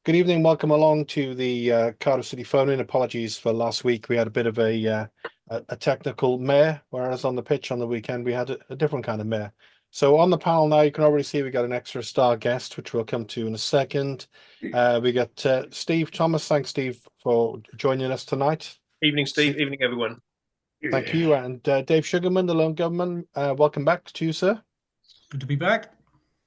Good evening. Welcome along to the Cardiff City phone-in. Apologies for last week. We had a bit of a technical mare, whereas on the pitch on the weekend we had a different kind of mare. So on the panel now, you can already see we got an extra star guest, which we'll come to in a second. We got Steve Thomas. Thanks, Steve, for joining us tonight. Evening, Steve. Evening, everyone. Thank you. And Dave Sugarman, the lone government. Welcome back to you, sir. Good to be back.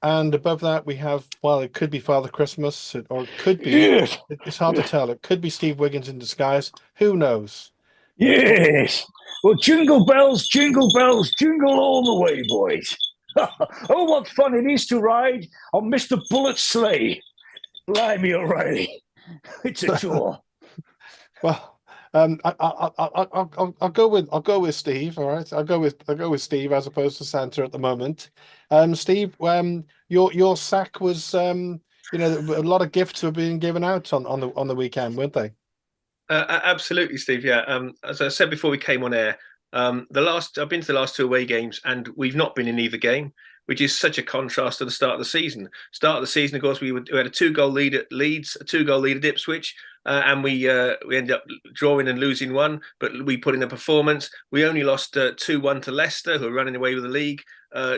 And above that, we have, well, it could be Father Christmas, or it could be, Yes. it's hard to tell. It could be Steve Wiggins in disguise. Who knows? Yes. Well, jingle bells, jingle all the way, boys. Oh, what fun it is to ride on Mr. Bullet's sleigh. Blimey, O'Reilly. It's a chore. Well, I'll go with Steve. All right, I'll go with Steve as opposed to Santa at the moment. Steve, your sack was a lot of gifts were being given out on the weekend, weren't they? Absolutely, Steve. Yeah. As I said before we came on air, I've been to the last two away games, and we've not been in either game, which is such a contrast to the start of the season. Start of the season, of course, we had a 2-goal lead at Leeds, a 2-goal lead at Ipswich, and we ended up drawing and losing one. But we put in a performance. We only lost 2-1 to Leicester, who are running away with the league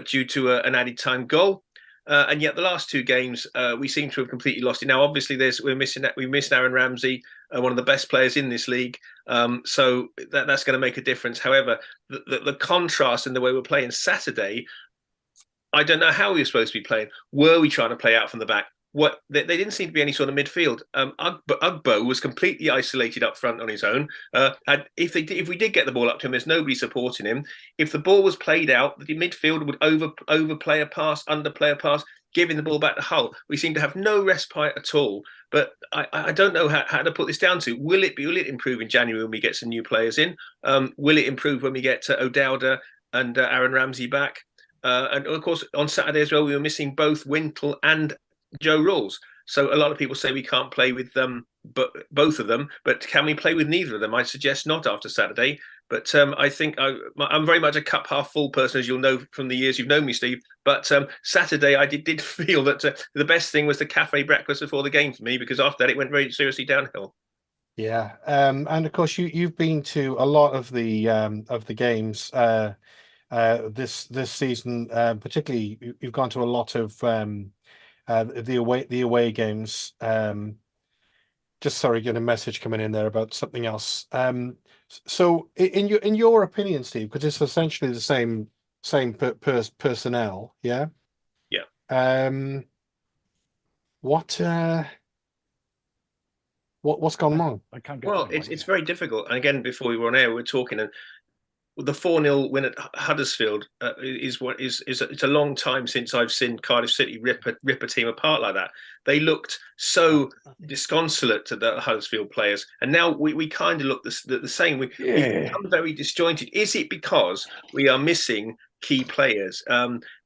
due to an added time goal. And yet the last two games, we seem to have completely lost it. Now, obviously, we missed Aaron Ramsey, one of the best players in this league. So that's going to make a difference. However, the contrast in the way we're playing Saturday, I don't know how we were supposed to be playing. Were we trying to play out from the back? They didn't seem to be any sort of midfield. Ugbo was completely isolated up front on his own. If we did get the ball up to him, there's nobody supporting him. If the ball was played out, the midfield would overplay a pass, underplay a pass, giving the ball back to Hull. We seem to have no respite at all. But I don't know how to put this down to. Will it improve in January when we get some new players in? Will it improve when we get O'Dowda and Aaron Ramsey back? And of course, on Saturday as well, we were missing both Wintle and Joe Rawls. So a lot of people say we can't play with both of them, but can we play with neither of them? I suggest not after Saturday. But I think I'm very much a cup half full person, as you'll know from the years you've known me, Steve. But Saturday, I did feel that the best thing was the cafe breakfast before the game for me, because after that, it went very seriously downhill. Yeah, and of course you've been to a lot of the games this season. Particularly, you've gone to a lot of the away games. Just sorry, getting a message coming in there about something else. So in your opinion, Steve, because it's essentially the same personnel, yeah. Yeah. What's gone wrong? I can't get. Well, it's very difficult. And again, before we were on air, we were talking, and the 4-0 win at Huddersfield it's a long time since I've seen Cardiff City rip a team apart like that. They looked so disconsolate to the Huddersfield players, and now we kind of look the same. We become very disjointed. Is it because we are missing key players?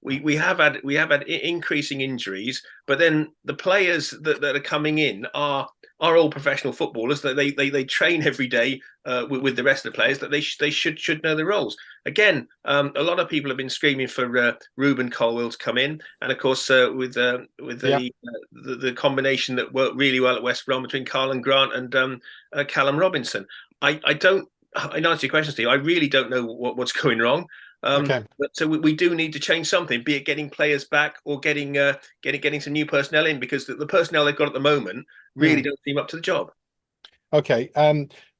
We have had increasing injuries, but then the players that are coming in are all professional footballers. That they train every day with the rest of the players. That they should know the roles. Again, a lot of people have been screaming for Ruben Colwill to come in, and of course with the combination that worked really well at West Brom between Carlin Grant and Callum Robinson. I don't. In answer to your question, Steve, I really don't know what's going wrong. Okay. But so we do need to change something, be it getting players back or getting some new personnel in, because the personnel they've got at the moment really don't seem up to the job. Okay,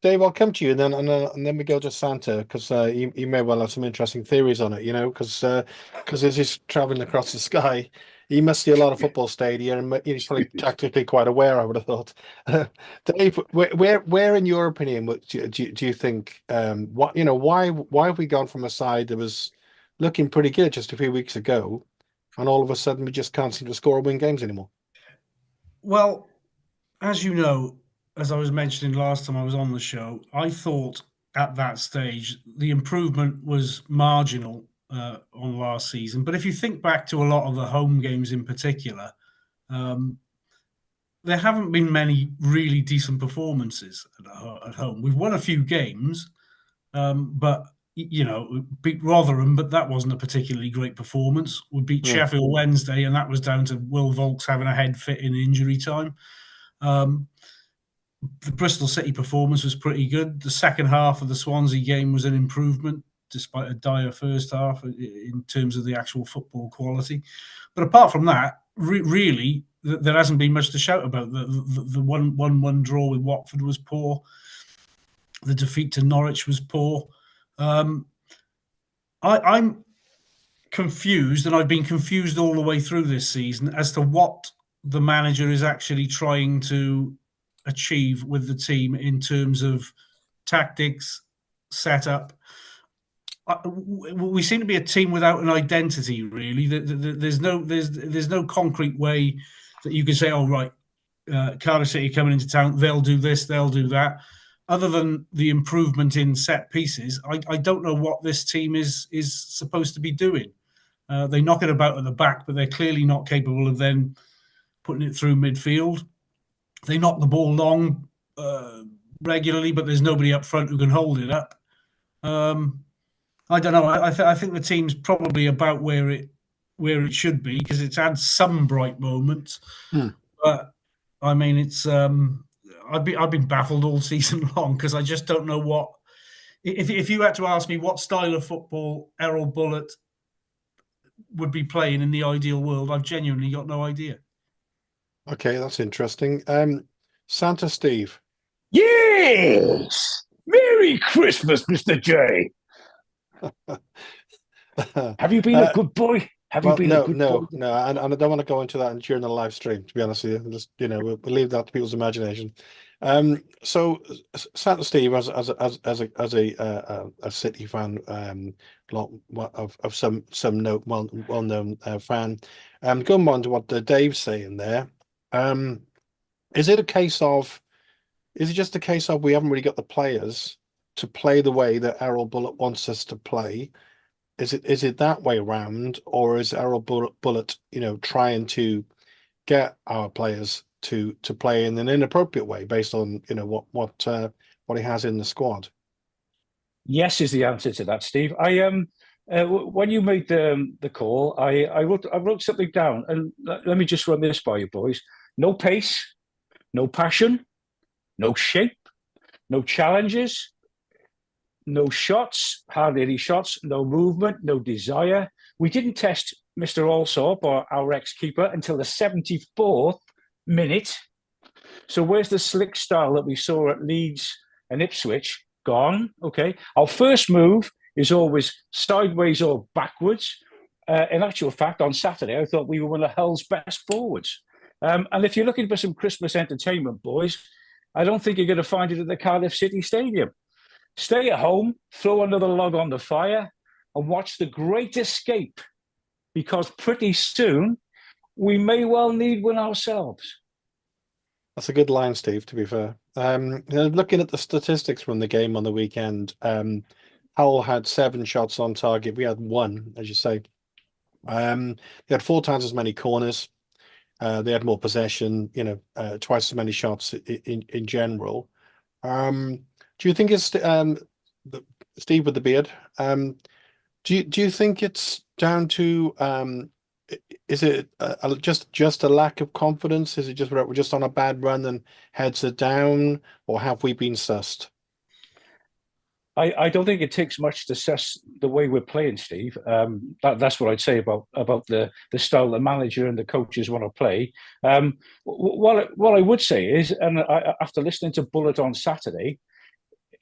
Dave, I'll come to you, and then we go to Santa, because you may well have some interesting theories on it. Because as he's traveling across the sky, he must see a lot of football stadia, and he's probably tactically quite aware, I would have thought. Dave, where in your opinion, do you think why have we gone from a side that was looking pretty good just a few weeks ago, and all of a sudden we just can't seem to score or win games anymore? Well, as you know, as I was mentioning last time I was on the show, I thought at that stage the improvement was marginal on last season. But if you think back to a lot of the home games in particular, there haven't been many really decent performances at home. We've won a few games, but beat Rotherham, but that wasn't a particularly great performance. We beat Sheffield Wednesday, and that was down to Will Volks having a head fit in injury time. The Bristol City performance was pretty good. The second half of the Swansea game was an improvement, despite a dire first half in terms of the actual football quality. But apart from that, really, there hasn't been much to shout about. The 1-1 draw with Watford was poor. The defeat to Norwich was poor. I'm confused, and I've been confused all the way through this season as to what the manager is actually trying to achieve with the team in terms of tactics, setup. We seem to be a team without an identity, really. There's no concrete way that you can say, "Oh, right, Cardiff City coming into town, they'll do this, they'll do that." Other than the improvement in set pieces, I don't know what this team is supposed to be doing. They knock it about at the back, but they're clearly not capable of then putting it through midfield. They knock the ball long regularly, but there's nobody up front who can hold it up. I don't know. I think the team's probably about where it should be, because it's had some bright moments. But I mean, it's I've been baffled all season long, because I just don't know what. If you had to ask me what style of football Errol Bullitt would be playing in the ideal world, I've genuinely got no idea. Okay, that's interesting. Santa Steve. Yes! Merry Christmas, Mr. J. Have you been a good boy? Have you been a good boy? No, and I don't want to go into that during the live stream, to be honest with you. Just, we'll leave that to people's imagination. So Santa Steve, as a City fan, of some note, well-known fan, going on to what Dave's saying there. Is it just a case of we haven't really got the players to play the way that Errol Bullitt wants us to play? Is it that way around, or is Errol Bullitt, trying to get our players to play in an inappropriate way based on what he has in the squad? Yes is the answer to that, Steve. When you made the call, I wrote something down, and let me just run this by you, boys. No pace, no passion, no shape, no challenges, no shots, hardly any shots, no movement, no desire. We didn't test Mr. Allsop, or our ex-keeper, until the 74th minute. So where's the slick style that we saw at Leeds and Ipswich? Gone. Okay. Our first move is always sideways or backwards. In actual fact, on Saturday, I thought we were one of Hull's best forwards. And if you're looking for some Christmas entertainment, boys, I don't think you're going to find it at the Cardiff City Stadium. Stay at home, throw another log on the fire, and watch The Great Escape, because pretty soon we may well need one ourselves. That's a good line, Steve, to be fair. Looking at the statistics from the game on the weekend, Hull had 7 shots on target. We had 1, as you say. They had 4 times as many corners. They had more possession, twice as many shots in general. Do you think it's Steve with the beard? Do you think it's down to is it just a lack of confidence? Is it just we're just on a bad run and heads are down, or have we been sussed? I don't think it takes much to assess the way we're playing, Steve. That's what I'd say about the style the manager and the coaches want to play. What I would say is, and after listening to Bullitt on Saturday,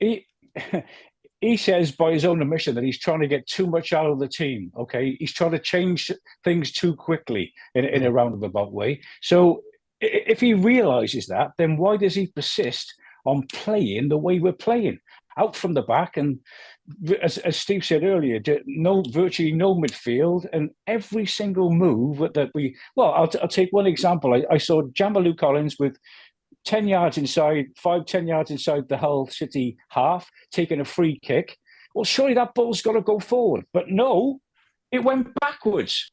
he says by his own admission that he's trying to get too much out of the team. Okay, he's trying to change things too quickly in a roundabout way. So if he realizes that, then why does he persist on playing the way we're playing? Out from the back, and as Steve said earlier, virtually no midfield, and every single move that we. Well, I'll take one example. I saw Jamalu Collins with 10 yards inside, 10 yards inside the Hull City half, taking a free kick. Well, surely that ball's got to go forward, but no, it went backwards.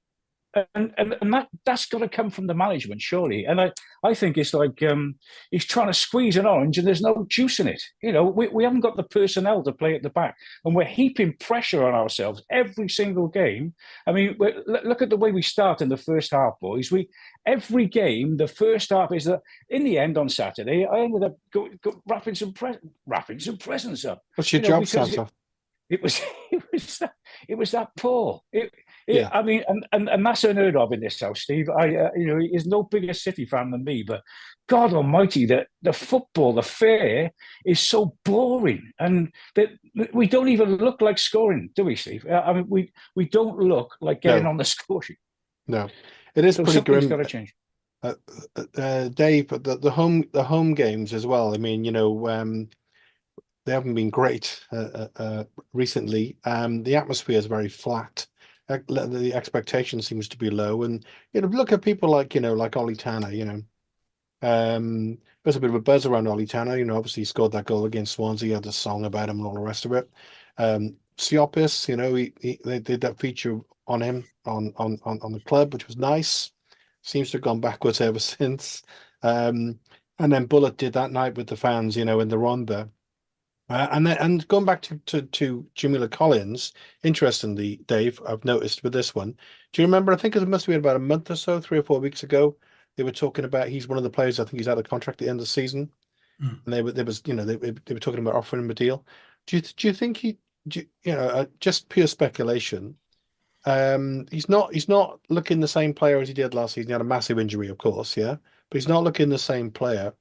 and that's got to come from the management, surely. And I think it's like he's trying to squeeze an orange and there's no juice in it. You know, we haven't got the personnel to play at the back, and we're heaping pressure on ourselves every single game. I mean, look at the way we start in the first half, boys. Every game, the first half is that. In the end, on Saturday, I ended up wrapping some presents up. What's your job, Santa? It was that poor. Yeah. I mean, and that's unheard of in this house, Steve. He's no bigger City fan than me, but God Almighty, the football, the fair is so boring, and that we don't even look like scoring, do we, Steve? I mean, we don't look like getting on the score sheet. No, it is pretty grim. Something's got to change. Dave, the home games as well. I mean, they haven't been great recently. The atmosphere is very flat. The expectation seems to be low, and look at people like Ollie Tanner. There's a bit of a buzz around Ollie Tanner. Obviously he scored that goal against Swansea. He had a song about him and all the rest of it. Siopis, they did that feature on him on the club, which was nice. Seems to have gone backwards ever since. And then Bullet did that night with the fans, in the Ronda. And going back to Jamila Collins, interestingly, Dave, I've noticed with this one. Do you remember? I think it must have been about a month or so, 3 or 4 weeks ago. They were talking about he's one of the players. I think he's out of contract at the end of the season, and they were talking about offering him a deal. Do you think just pure speculation? He's not looking the same player as he did last season. He had a massive injury, of course, yeah, but he's not looking the same player.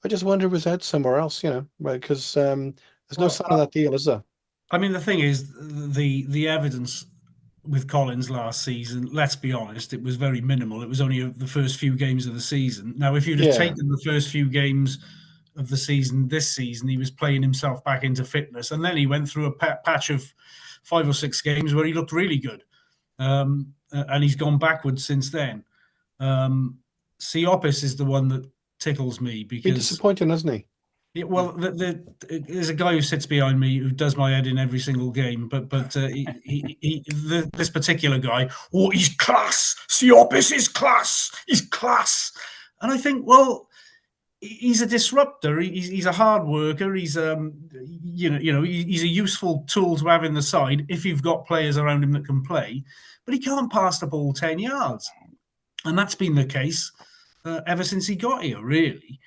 I just wonder if his head's somewhere else, because there's no sign of that deal, is there? I mean, the thing is, the evidence with Collins last season, let's be honest, it was very minimal. It was only the first few games of the season. Now, if you'd have taken the first few games of the season this season, he was playing himself back into fitness. And then he went through a patch of 5 or 6 games where he looked really good. And he's gone backwards since then. Siopis is the one that tickles me because he's disappointing, isn't he? Yeah, well, there's a guy who sits behind me who does my head in every single game, but this particular guy, he's class. Siopis is class. He's class, and I think, well, he's a disruptor. He's a hard worker. He's he's a useful tool to have in the side if you've got players around him that can play, but he can't pass the ball 10 yards, and that's been the case ever since he got here, really.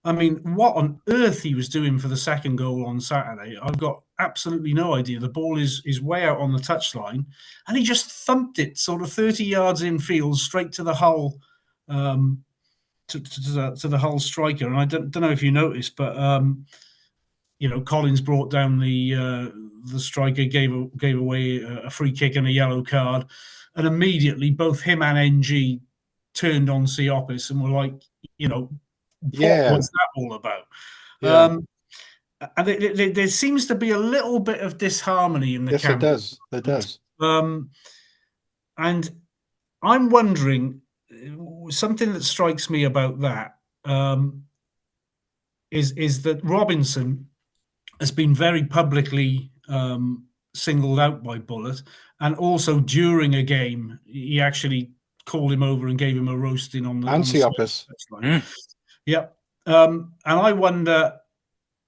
I mean, what on earth he was doing for the second goal on Saturday, I've got absolutely no idea. The ball is way out on the touchline, and he just thumped it sort of 30 yards infield straight to the Hull, to the Hull striker. And I don't know if you noticed, but Collins brought down the striker, gave away a free kick and a yellow card, and immediately both him and NG turned on Siopis and were like, what was that all about? Yeah. And there seems to be a little bit of disharmony in the camp. Yes, it does. And I'm wondering, something that strikes me about that is that Robinson has been very publicly singled out by Bullet, and also during a game, he actually called him over and gave him a roasting on the Siopis. Yep. And I wonder,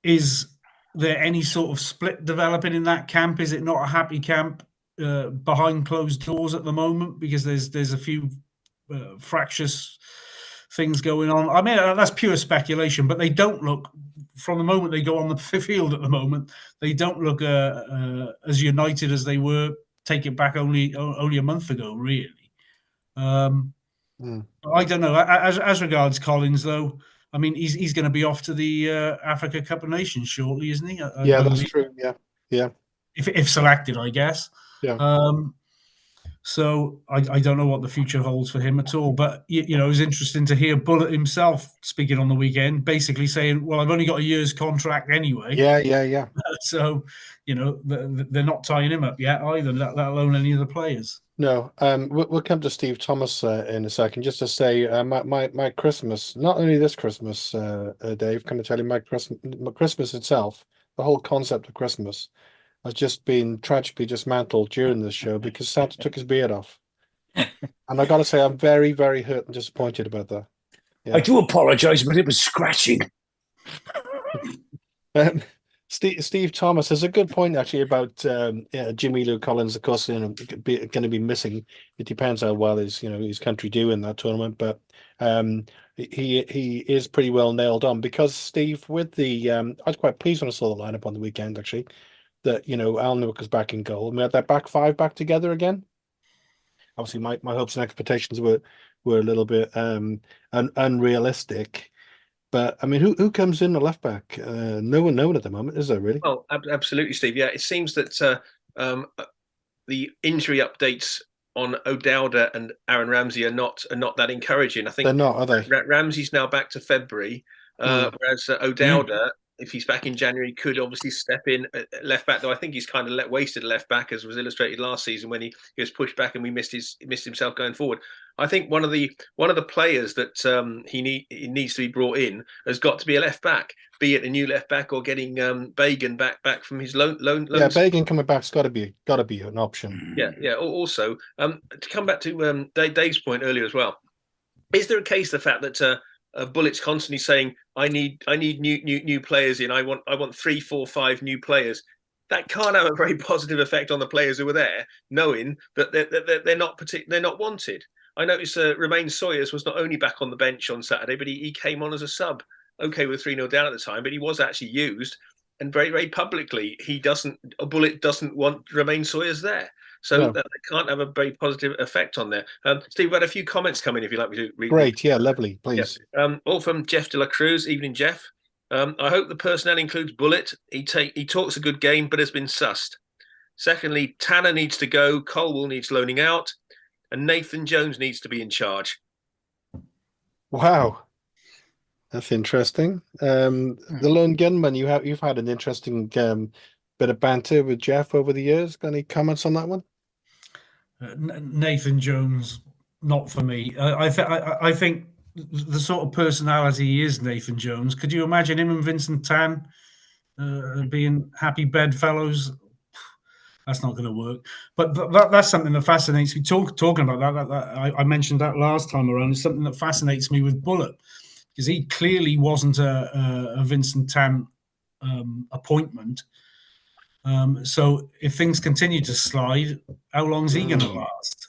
is there any sort of split developing in that camp? Is it not a happy camp behind closed doors at the moment? Because there's a few fractious things going on. I mean, that's pure speculation, but they don't look, from the moment they go on the field at the moment, they don't look as united as they were, take it back only a month ago, really. I don't know. As regards Collins, though, I mean, he's going to be off to the Africa Cup of Nations shortly, isn't he? That's true. Yeah. If selected, I guess. Yeah. So I don't know what the future holds for him at all. But it was interesting to hear Bullet himself speaking on the weekend, basically saying, "Well, I've only got a year's contract anyway." Yeah. So they're not tying him up yet either, let alone any of the players. No, we'll come to Steve Thomas in a second. Just to say, my Christmas, not only this Christmas, Dave, can I tell you, my Christmas itself, the whole concept of Christmas, has just been tragically dismantled during this show because Santa took his beard off. And I got to say, I'm very, very hurt and disappointed about that. Yeah. I do apologise, but it was scratching. Steve Thomas has a good point actually about Jimmy Lou Collins. Of course, going to be missing. It depends how well his country do in that tournament, but he is pretty well nailed on because Steve with the I was quite pleased when I saw the lineup on the weekend actually that Al Newick was back in goal and we had that back five back together again. Obviously, my hopes and expectations were a little bit unrealistic. But I mean, who comes in the left back? No one at the moment, is there really? Oh, absolutely, Steve. Yeah, it seems that the injury updates on O'Dowda and Aaron Ramsey are not that encouraging. I think They're not, are they? Ramsey's now back to February, whereas O'Dowda, if he's back in January, could obviously step in at left back. Though I think he's kind of wasted left back, as was illustrated last season when he was pushed back and we missed himself going forward. I think one of the players that he needs to be brought in has got to be a left back, be it a new left back or getting Bagan back from his loan. Yeah, Bagan coming back's got to be an option. Yeah. Also, to come back to Dave's point earlier as well, is there a case the fact that Bullett's constantly saying, "I need new players in. I want 3, 4, 5 new players." That can't have a very positive effect on the players who are there, knowing that they're not wanted. I noticed Romain Sawyers was not only back on the bench on Saturday, but he came on as a sub. Okay, we're 3-0 down at the time, but he was actually used, and very, very publicly, Bullet doesn't want Romain Sawyers there. So that can't have a very positive effect on there. Steve, we've had a few comments come in, if you'd like me to read. Great, yeah, lovely, please. Yeah. All from Jeff de la Cruz. Evening, Jeff. I hope the personnel includes Bullet. He talks a good game, but has been sussed. Secondly, Tanner needs to go. Colwell needs loaning out. And Nathan Jones needs to be in charge. Wow, that's interesting. The lone gunman, you've had an interesting bit of banter with Jeff over the years. Got any comments on that one? Nathan Jones, not for me. I think the sort of personality he is, Nathan Jones. Could you imagine him and Vincent Tan being happy bedfellows? That's not going to work. But that's something that fascinates me. Talking about that, I mentioned that last time around. It's something that fascinates me with Bullet, because he clearly wasn't a Vincent Tan appointment. So if things continue to slide, how long is he going to last?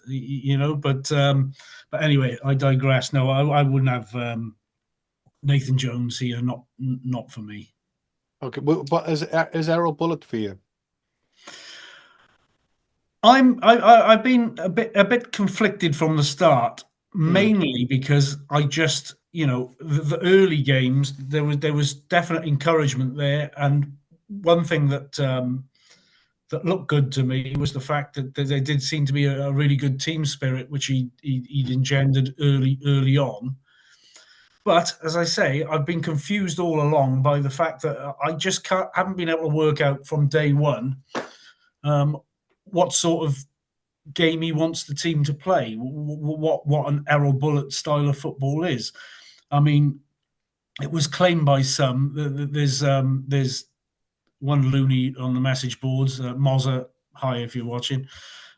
But anyway, I digress. No, I wouldn't have Nathan Jones here. Not for me. Okay, well, but is Errol Bullet for you? I've been a bit conflicted from the start, mainly because I just the early games there was definite encouragement there, and one thing that looked good to me was the fact that there did seem to be a really good team spirit, which he'd engendered early on. But as I say, I've been confused all along by the fact that I just haven't been able to work out from day one what sort of game he wants the team to play, what an Errol Bullet style of football is. I mean, it was claimed by some. There's one loony on the message boards, Mozza, hi if you're watching,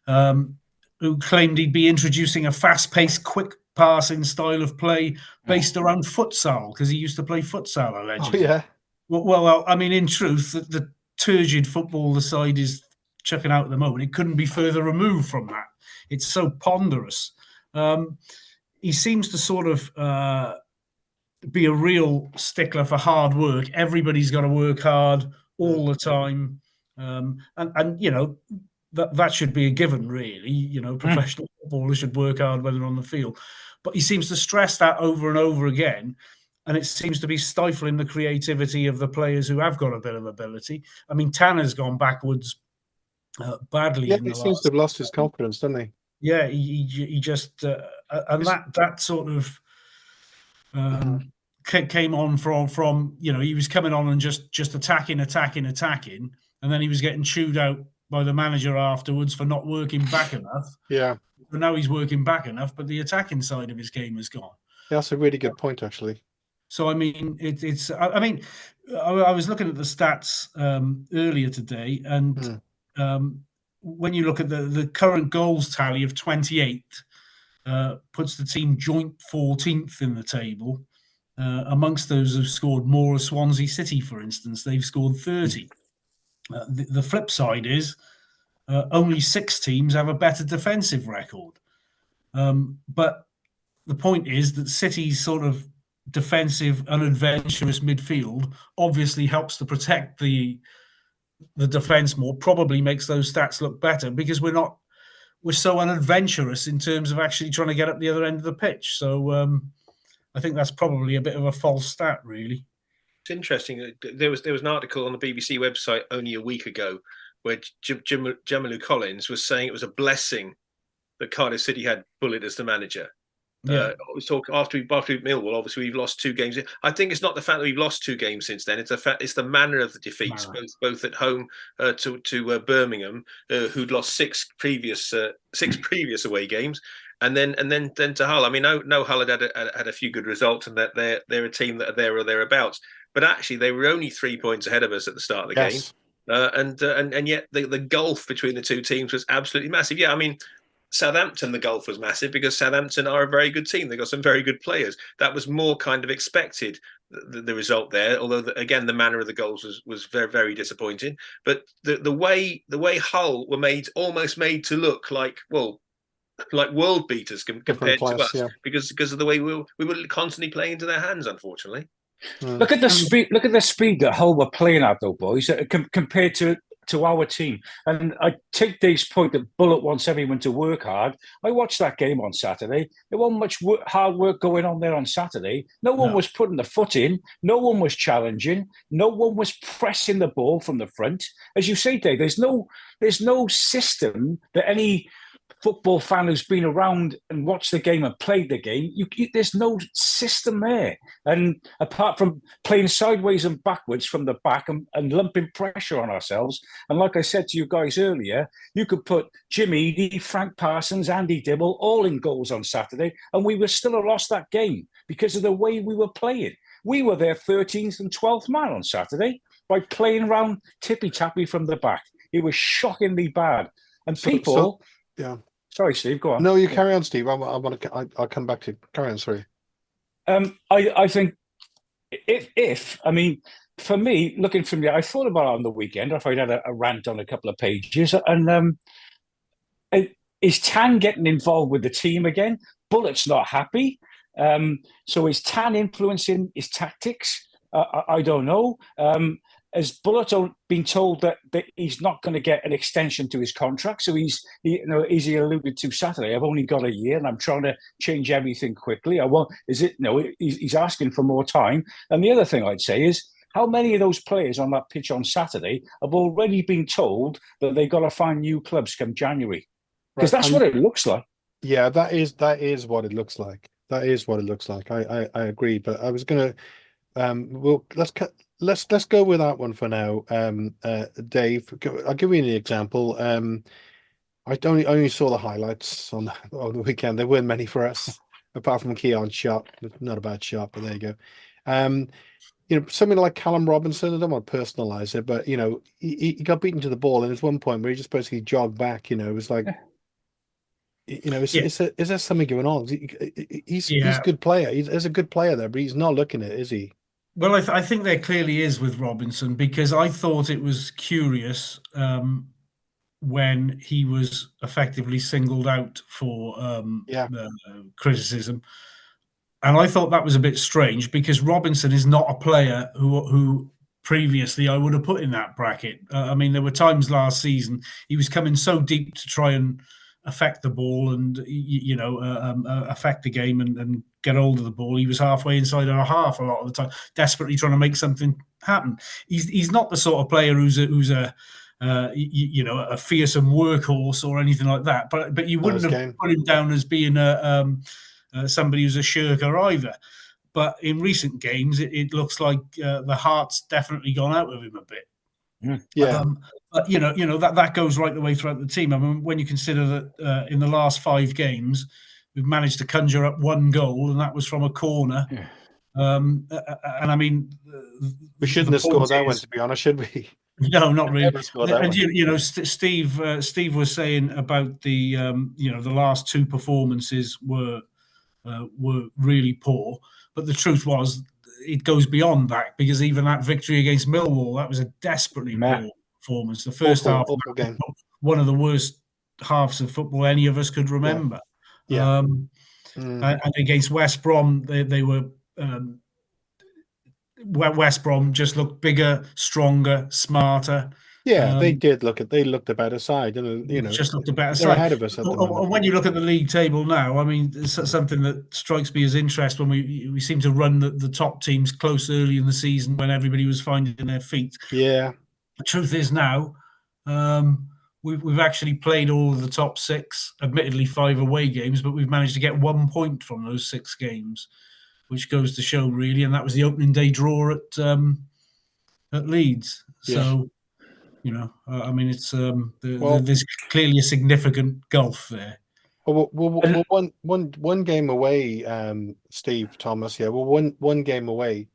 who claimed he'd be introducing a fast-paced, quick passing style of play based around futsal, because he used to play futsal, allegedly. Oh, yeah. Well, I mean, in truth, the turgid football the side is chucking out at the moment, it couldn't be further removed from that. It's so ponderous. He seems to sort of be a real stickler for hard work. Everybody's got to work hard all the time, and that should be a given, really. Professional footballers should work hard when they're on the field, but he seems to stress that over and over again, and it seems to be stifling the creativity of the players who have got a bit of ability. I mean, Tanner's gone backwards badly. Yeah, he seems to have lost his confidence, doesn't he? Yeah, he just and that sort of came on from he was coming on and just attacking, and then he was getting chewed out by the manager afterwards for not working back enough. Yeah, but now he's working back enough, but the attacking side of his game is gone. Yeah, that's a really good point, actually. So I mean, it's. I mean, I was looking at the stats earlier today, and when you look at the current goals tally of 28th, puts the team joint 14th in the table. Amongst those who've scored more are Swansea City, for instance. They've scored 30. The flip side is only 6 teams have a better defensive record. But the point is that City's sort of defensive, unadventurous midfield obviously helps to protect the defense more, probably makes those stats look better because we're so unadventurous in terms of actually trying to get up the other end of the pitch. So I think that's probably a bit of a false stat, really. It's interesting. There was an article on the BBC website only a week ago where Jamilu Collins was saying it was a blessing that Cardiff City had Bullet as the manager. Yeah. Was talk after we Millwall. Obviously, we've lost 2 games. I think it's not the fact that we've lost 2 games since then. It's the fact it's the manner of the defeats, both at home to Birmingham, who'd lost 6 previous away games, and then to Hull. I mean, no Hull had a few good results, and that they're a team that are there or thereabouts. But actually, they were only 3 points ahead of us at the start of the game, and yet the gulf between the 2 teams was absolutely massive. Yeah, I mean, Southampton, the gulf was massive because Southampton are a very good team. They've got some very good players. That was more kind of expected, the result there. Although again, the manner of the goals was very, very disappointing. But the way Hull were almost made to look like world beaters compared to us, because of the way we were constantly playing into their hands, unfortunately. Look at the speed. Look at the speed that Hull were playing at, though, boys, compared to our team. And I take Dave's point that Bullet wants everyone to work hard. I watched that game on Saturday. There wasn't much hard work going on there on Saturday. No one was putting the foot in. No one was challenging. No one was pressing the ball from the front. As you say, Dave, there's no system that any football fan who's been around and watched the game and played the game, there's no system there. And apart from playing sideways and backwards from the back and lumping pressure on ourselves, and like I said to you guys earlier, you could put Jim Eadie, Frank Parsons, Andy Dibble all in goals on Saturday, and we would still have lost that game because of the way we were playing. We were their 13th and 12th man on Saturday by playing around tippy-tappy from the back. It was shockingly bad. And yeah. Sorry, Steve, go on. No, you carry on, Steve. I'll come back to carry on. Sorry. I think I mean, for me, looking from the, I thought about it on the weekend if I'd had a rant on a couple of pages. And is Tan getting involved with the team again? Bullet's not happy. So is Tan influencing his tactics? I don't know. Has Bullet been told that he's not going to get an extension to his contract? So as he alluded to Saturday, I've only got a year and I'm trying to change everything quickly. He's asking for more time. And the other thing I'd say is, how many of those players on that pitch on Saturday have already been told that they've got to find new clubs come January? Because that's what it looks like. Yeah, that is what it looks like. That is what it looks like. I agree. But I was going to, let's go with that one for now. Dave, I'll give you an example. I only saw the highlights on the weekend. There weren't many for us, apart from Keon's shot. Not a bad shot, but there you go. Something like Callum Robinson, I don't want to personalize it, but he got beaten to the ball, and there's one point where he just basically jogged back. It was like, is there something going on? He's a good player. He's a good player there, but he's not looking at it, is he? Well, I think there clearly is with Robinson, because I thought it was curious when he was effectively singled out for criticism. And I thought that was a bit strange, because Robinson is not a player who previously I would have put in that bracket. I mean, there were times last season he was coming so deep to try and affect the ball and affect the game and get hold of the ball. He was halfway inside our half a lot of the time, desperately trying to make something happen. He's not the sort of player who's a fearsome workhorse or anything like that. But you wouldn't have put him down as being somebody who's a shirker either. But in recent games, it looks like the heart's definitely gone out of him a bit. Yeah. But that goes right the way throughout the team. I mean, when you consider that in the last 5 games, we've managed to conjure up 1 goal, and that was from a corner. Yeah. And I mean, we shouldn't have scored that one, to be honest, should we? No, not really. Never scored that And one. you know, Steve was saying about the the last two performances were really poor, but the truth was it goes beyond that, because even that victory against Millwall, that was a desperately poor performance. The first half, awful game. one of the worst halves of football any of us could remember. Yeah. And against West Brom, they were. West Brom just looked bigger, stronger, smarter. Yeah, they looked a better side, and Just looked a better they're side. ahead of us at the moment. And when you look at the league table now, I mean, something that strikes me as interest when we seem to run the top teams close early in the season when everybody was finding their feet. Yeah. The truth is now, we've actually played all of the top six, admittedly 5 away games, but we've managed to get 1 point from those 6 games, which goes to show, really. And that was the opening day draw at Leeds. So, I mean, it's there's clearly a significant gulf there. Well, one game away, Steve Thomas. Yeah, well, one game away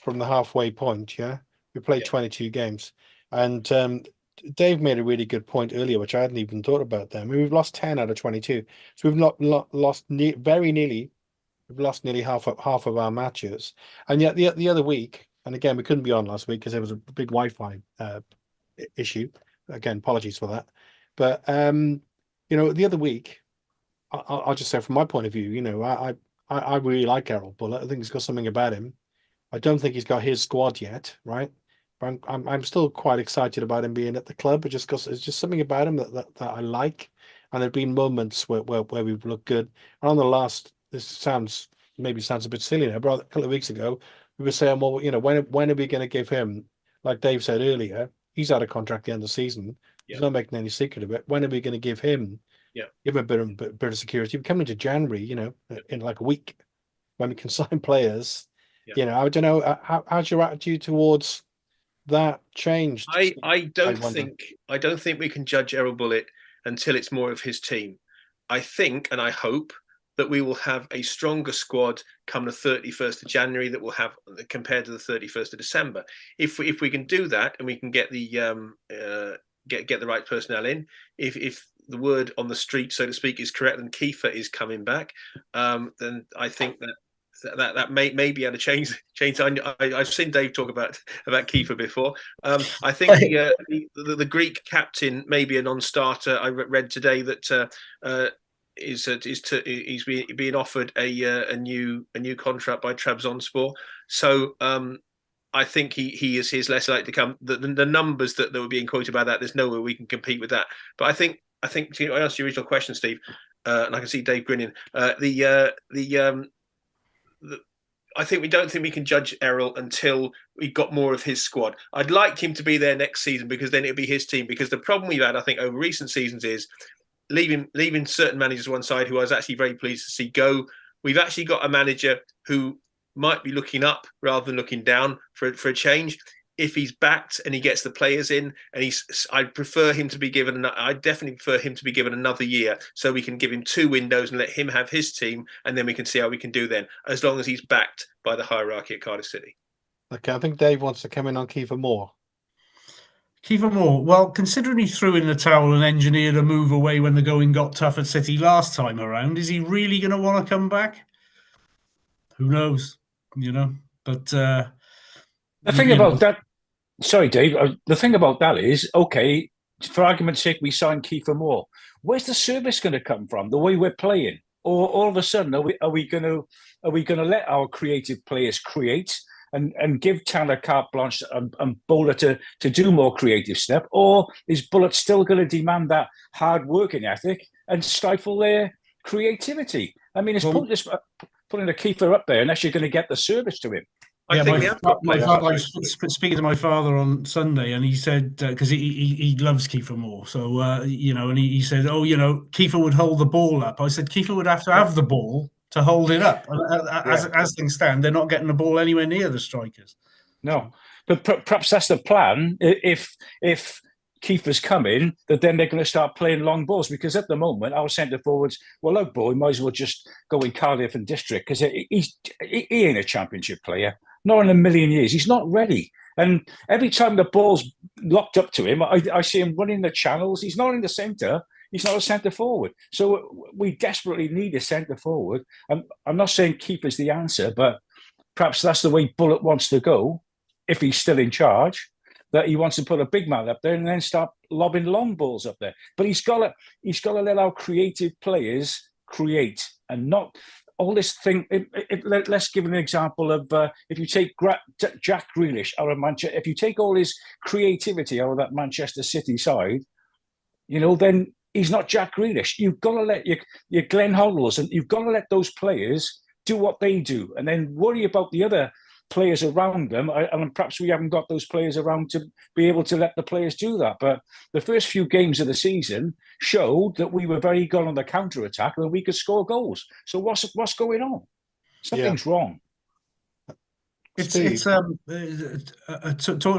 from the halfway point. Yeah, we played 22 games, and Dave made a really good point earlier, which I hadn't even thought about. Then we've lost 10 out of 22, so we've not lost very nearly. We've lost nearly half of our matches, and yet the other week, and again we couldn't be on last week because there was a big Wi-Fi issue. Again, apologies for that, but the other week, I'll just say from my point of view, I really like Errol Bullitt. I think he's got something about him. I don't think he's got his squad yet, right? But I'm still quite excited about him being at the club. But just because there's just something about him that I like, and there've been moments where we've looked good. And on the last, this sounds a bit silly now, but a couple of weeks ago we were saying, well, when are we going to give him, like Dave said earlier, he's out of contract at the end of the season. He's not making any secret of it. When are we going to give him? Give him a bit of security. We're coming to January, in like a week, when we can sign players. I don't know. How's your attitude towards that changed? I don't think we can judge Errol Bullitt until it's more of his team. I think and I hope that we will have a stronger squad come the 31st of January that will have compared to the 31st of December. If we can do that and we can get the get the right personnel in, if the word on the street, so to speak, is correct, and Kiefer is coming back, then I think that may be able to change. I've seen Dave talk about Kiefer before. I think the Greek captain may be a non-starter. I read today that he's being offered a new contract by Trabzonspor. So I think he is less likely to come. The numbers that were being quoted about that, there's no way we can compete with that. But I think to answer your original question, Steve, and I can see Dave grinning. I think we don't think we can judge Errol until we got more of his squad. I'd like him to be there next season, because then it'll be his team. Because the problem we've had, I think, over recent seasons is leaving certain managers one side who I was actually very pleased to see go. We've actually got a manager who might be looking up rather than looking down for a change. If he's backed and he gets the players in, and I'd prefer him to be given. I definitely prefer him to be given another year, so we can give him 2 windows and let him have his team, and then we can see how we can do then, as long as he's backed by the hierarchy at Cardiff City. Okay, I think Dave wants to come in on Kiefer Moore. Kiefer Moore, well, considering he threw in the towel and engineered a move away when the going got tough at City last time around, is he really going to want to come back? Who knows? But the thing about that. Sorry, Dave. The thing about that is, okay, for argument's sake, we signed Kiefer Moore. Where's the service going to come from? The way we're playing, or all of a sudden, are we going to let our creative players create and give Tanner carte blanche and Bullitt to do more creative stuff, or is Bullitt still going to demand that hard working ethic and stifle their creativity? I mean, it's pointless putting a Kiefer up there unless you're going to get the service to him. I was speaking to my father on Sunday, and he said, because he loves Kiefer Moore, so and he said, Kiefer would hold the ball up. I said, Kiefer would have to have the ball to hold it up. As things stand, they're not getting the ball anywhere near the strikers. No, but perhaps that's the plan. If Kiefer's coming, that then they're going to start playing long balls, because at the moment our centre forwards, well, look, boy, might as well just go in Cardiff and District, because he ain't a championship player. Not in a million years. He's not ready. And every time the ball's locked up to him, I see him running the channels. He's not in the centre. He's not a centre forward. So we desperately need a centre forward. I'm not saying keeper's the answer, but perhaps that's the way Bullet wants to go, if he's still in charge, that he wants to put a big man up there and then start lobbing long balls up there. But he's got to let our creative players create and not all this thing. Let's give an example of if you take Jack Grealish out of Manchester, if you take all his creativity out of that Manchester City side, then he's not Jack Grealish. You've got to let your Glenn Hoddles, and you've got to let those players do what they do, and then worry about the other players around them. And perhaps we haven't got those players around to be able to let the players do that. But the first few games of the season showed that we were very good on the counter attack and we could score goals. So what's going on? Something's wrong. It's talking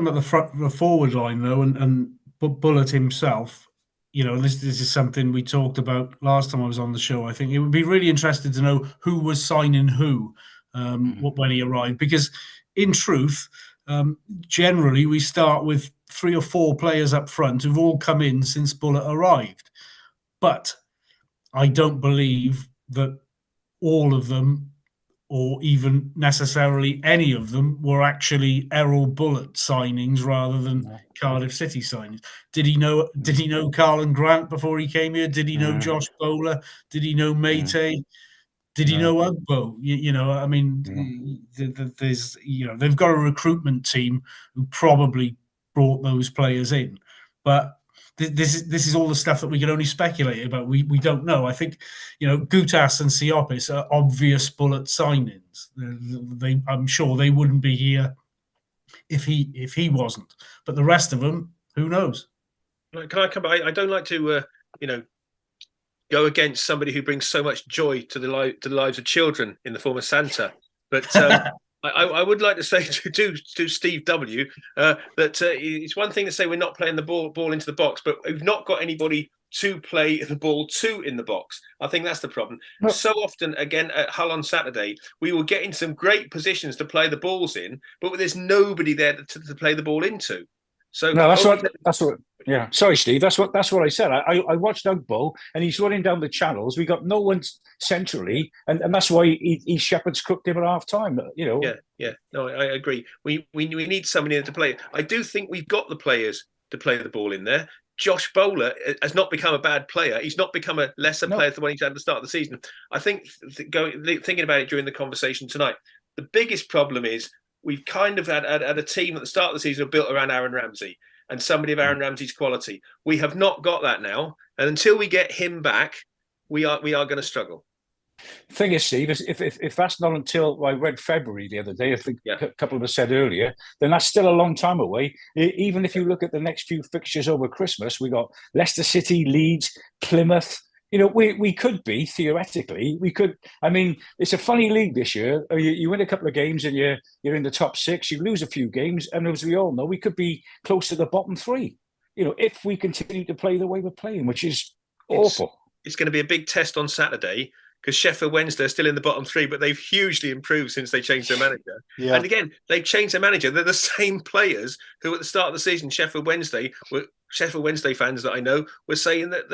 about the forward line though, and Bullet himself. This is something we talked about last time I was on the show. I think it would be really interesting to know who was signing who when he arrived, because in truth, generally we start with 3 or 4 players up front who've all come in since Bullet arrived. But I don't believe that all of them, or even necessarily any of them, were actually Errol Bullet signings rather than Cardiff City signings. Did he know Carlin Grant before he came here? Did he know Josh Bowler? Did he know Mate? Did he know Ugbo? There's they've got a recruitment team who probably brought those players in, but this is all the stuff that we can only speculate about. We don't know. I think Gutas and Siopis are obvious Bullet signings. I'm sure they wouldn't be here if he wasn't. But the rest of them, who knows? Can I come back? I don't like to go against somebody who brings so much joy to the lives of children in the form of Santa, but. I would like to say to Steve W that it's one thing to say we're not playing the ball into the box, but we've not got anybody to play the ball to in the box. I think that's the problem. No. So often, again, at Hull on Saturday, we will get in some great positions to play the balls in, but there's nobody there to play the ball into. So no, that's what. Yeah, sorry, Steve. That's what I said. I watched Ugbo, and he's running down the channels. We got no one centrally, and that's why he shepherds cooked him at half time. Yeah. No, I agree. We need somebody in to play. I do think we've got the players to play the ball in there. Josh Bowler has not become a bad player. He's not become a lesser player than when he's at the start of the season. I think thinking about it during the conversation tonight, the biggest problem is we've kind of had a team at the start of the season built around Aaron Ramsey and somebody of Aaron Ramsey's quality. We have not got that now, and until we get him back, we are going to struggle. Thing is, Steve, if that's not until I read February the other day, I think a couple of us said earlier, then that's still a long time away. Even if you look at the next few fixtures over Christmas, we got Leicester City, Leeds, Plymouth. We could be, theoretically, we could. I mean, it's a funny league this year. You win a couple of games and you're in the top 6. You lose a few games, and as we all know, we could be close to the bottom 3. If we continue to play the way we're playing, which is awful. It's going to be a big test on Saturday, because Sheffield Wednesday are still in the bottom 3, but they've hugely improved since they changed their manager. Yeah. And again, they've changed their manager. They're the same players who, at the start of the season, Sheffield Wednesday fans that I know were saying that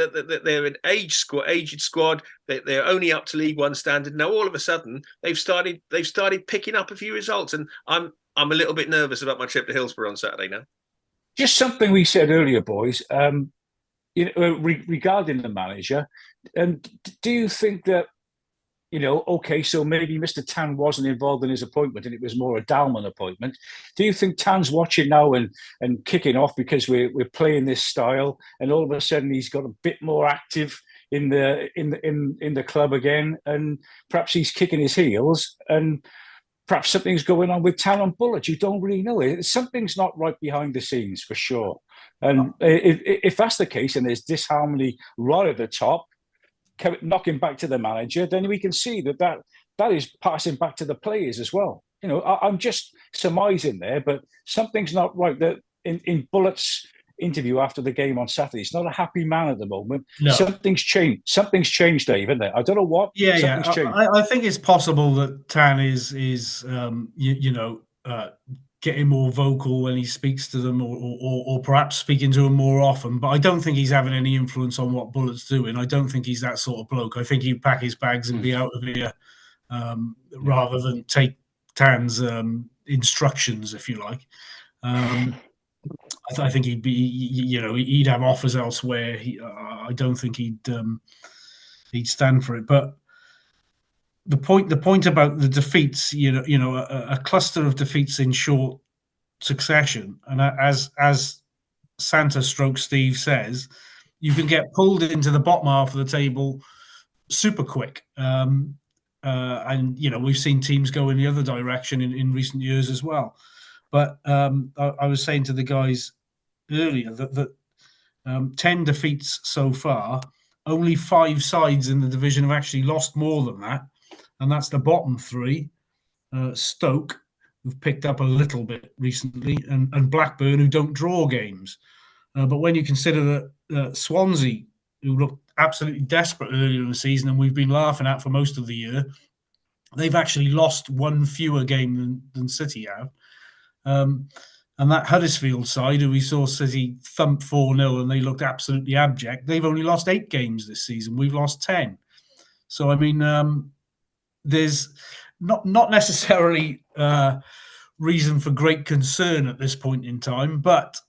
they're an aged squad. They're only up to League One standard. Now, all of a sudden, they've started picking up a few results, and I'm a little bit nervous about my trip to Hillsborough on Saturday now. Just something we said earlier, boys. Regarding the manager, and do you think that? Okay, so maybe Mr. Tan wasn't involved in his appointment and it was more a Dalman appointment. Do you think Tan's watching now and kicking off because we're playing this style, and all of a sudden he's got a bit more active in the club again, and perhaps he's kicking his heels, and perhaps something's going on with Tan and Bullet? You don't really know. Something's not right behind the scenes for sure. And if that's the case, and there's disharmony right at the top, knocking back to the manager, then we can see that is passing back to the players as well. I'm just surmising there, but something's not right. That in Bullet's interview after the game on Saturday, he's not a happy man at the moment. No. Something's changed. Something's changed, Dave, isn't there? I don't know what. Changed. I think it's possible that Tan is getting more vocal when he speaks to them, or perhaps speaking to them more often. But I don't think he's having any influence on what Bullett's doing. I don't think he's that sort of bloke. I think he'd pack his bags and be out of here rather than take Tan's instructions, if you like. I think he'd be, he'd have offers elsewhere. I don't think he'd stand for it. But the point about the defeats, a cluster of defeats in short succession, and as Santa stroke Steve says, you can get pulled into the bottom half of the table super quick. And we've seen teams go in the other direction in recent years as well. But I was saying to the guys earlier that 10 defeats so far, only 5 sides in the division have actually lost more than that, and that's the bottom 3. Stoke, who've picked up a little bit recently, and Blackburn, who don't draw games. But when you consider that Swansea, who looked absolutely desperate earlier in the season and we've been laughing at for most of the year, they've actually lost 1 fewer game than City have. And that Huddersfield side, who we saw City thump 4-0 and they looked absolutely abject, they've only lost 8 games this season. We've lost 10. So, I mean, there's not necessarily reason for great concern at this point in time, but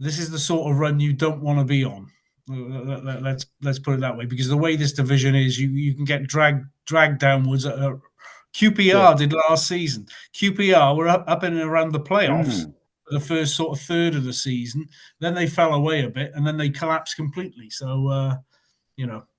this is the sort of run you don't want to be on. Let's put it that way, because the way this division is, you can get dragged downwards. QPR did last season. QPR were up in and around the playoffs for the first sort of third of the season. Then they fell away a bit, and then they collapsed completely. So,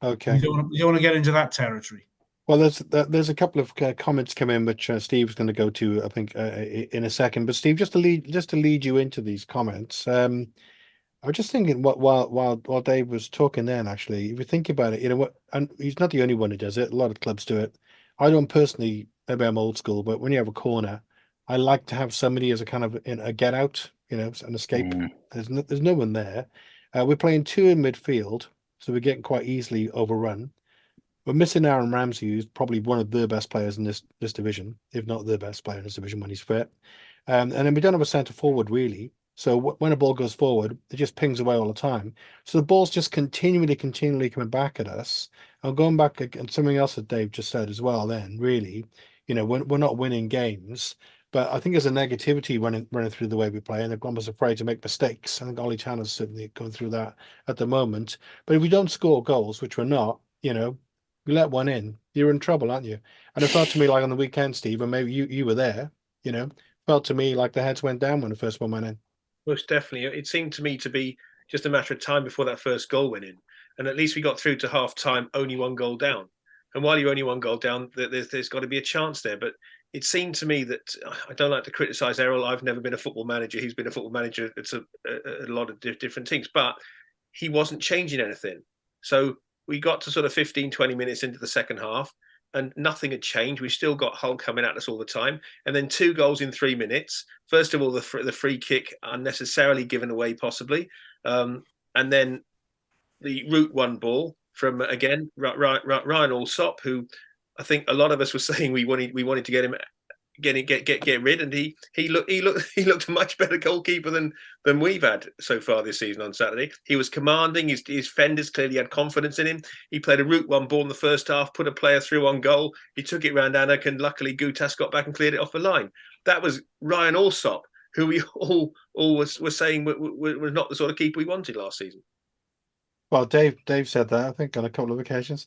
okay, you don't want to get into that territory. Well, there's a couple of comments come in, which Steve's going to go to, I think, in a second. But Steve, just to lead you into these comments, I was just thinking, while Dave was talking, then actually, if you think about it, what, and he's not the only one who does it. A lot of clubs do it. I don't personally. Maybe I'm old school, but when you have a corner, I like to have somebody as a kind of a get out, an escape. There's no one there. We're playing 2 in midfield, so we're getting quite easily overrun. We're missing Aaron Ramsey, who's probably one of the best players in this division, if not the best player in this division when he's fit. And then we don't have a centre forward, really. So when a ball goes forward, it just pings away all the time. So the ball's just continually coming back at us. And going back, and something else that Dave just said as well, then, really, we're not winning games. But I think there's a negativity running through the way we play, and everyone's afraid to make mistakes. I think Ollie Tanner's certainly going through that at the moment. But if we don't score goals, which we're not, we let one in, you're in trouble, aren't you? And it felt to me like on the weekend, Steve, and maybe you were there, felt to me like the heads went down when the first one went in. Most definitely. It seemed to me to be just a matter of time before that first goal went in. And at least we got through to half time, only 1 goal down. And while you're only 1 goal down, there's got to be a chance there. But it seemed to me that, I don't like to criticise Errol. I've never been a football manager. He's been a football manager at a lot of different teams. But he wasn't changing anything. So we got to sort of 15, 20 minutes into the second half, and nothing had changed. We still got Hull coming at us all the time. And then 2 goals in 3 minutes. First of all, the free kick unnecessarily given away, possibly. And then the route 1 ball from, again, Ryan Allsop, who I think a lot of us were saying we wanted to get him get rid, and he looked a much better goalkeeper than we've had so far this season. On Saturday, he was commanding. His fenders clearly had confidence in him. He played a route 1 ball in the first half, put a player through on goal. He took it round Anak, and luckily Gutas got back and cleared it off the line. That was Ryan Allsop, who we all were saying was not the sort of keeper we wanted last season. Well, Dave said that, I think, on a couple of occasions.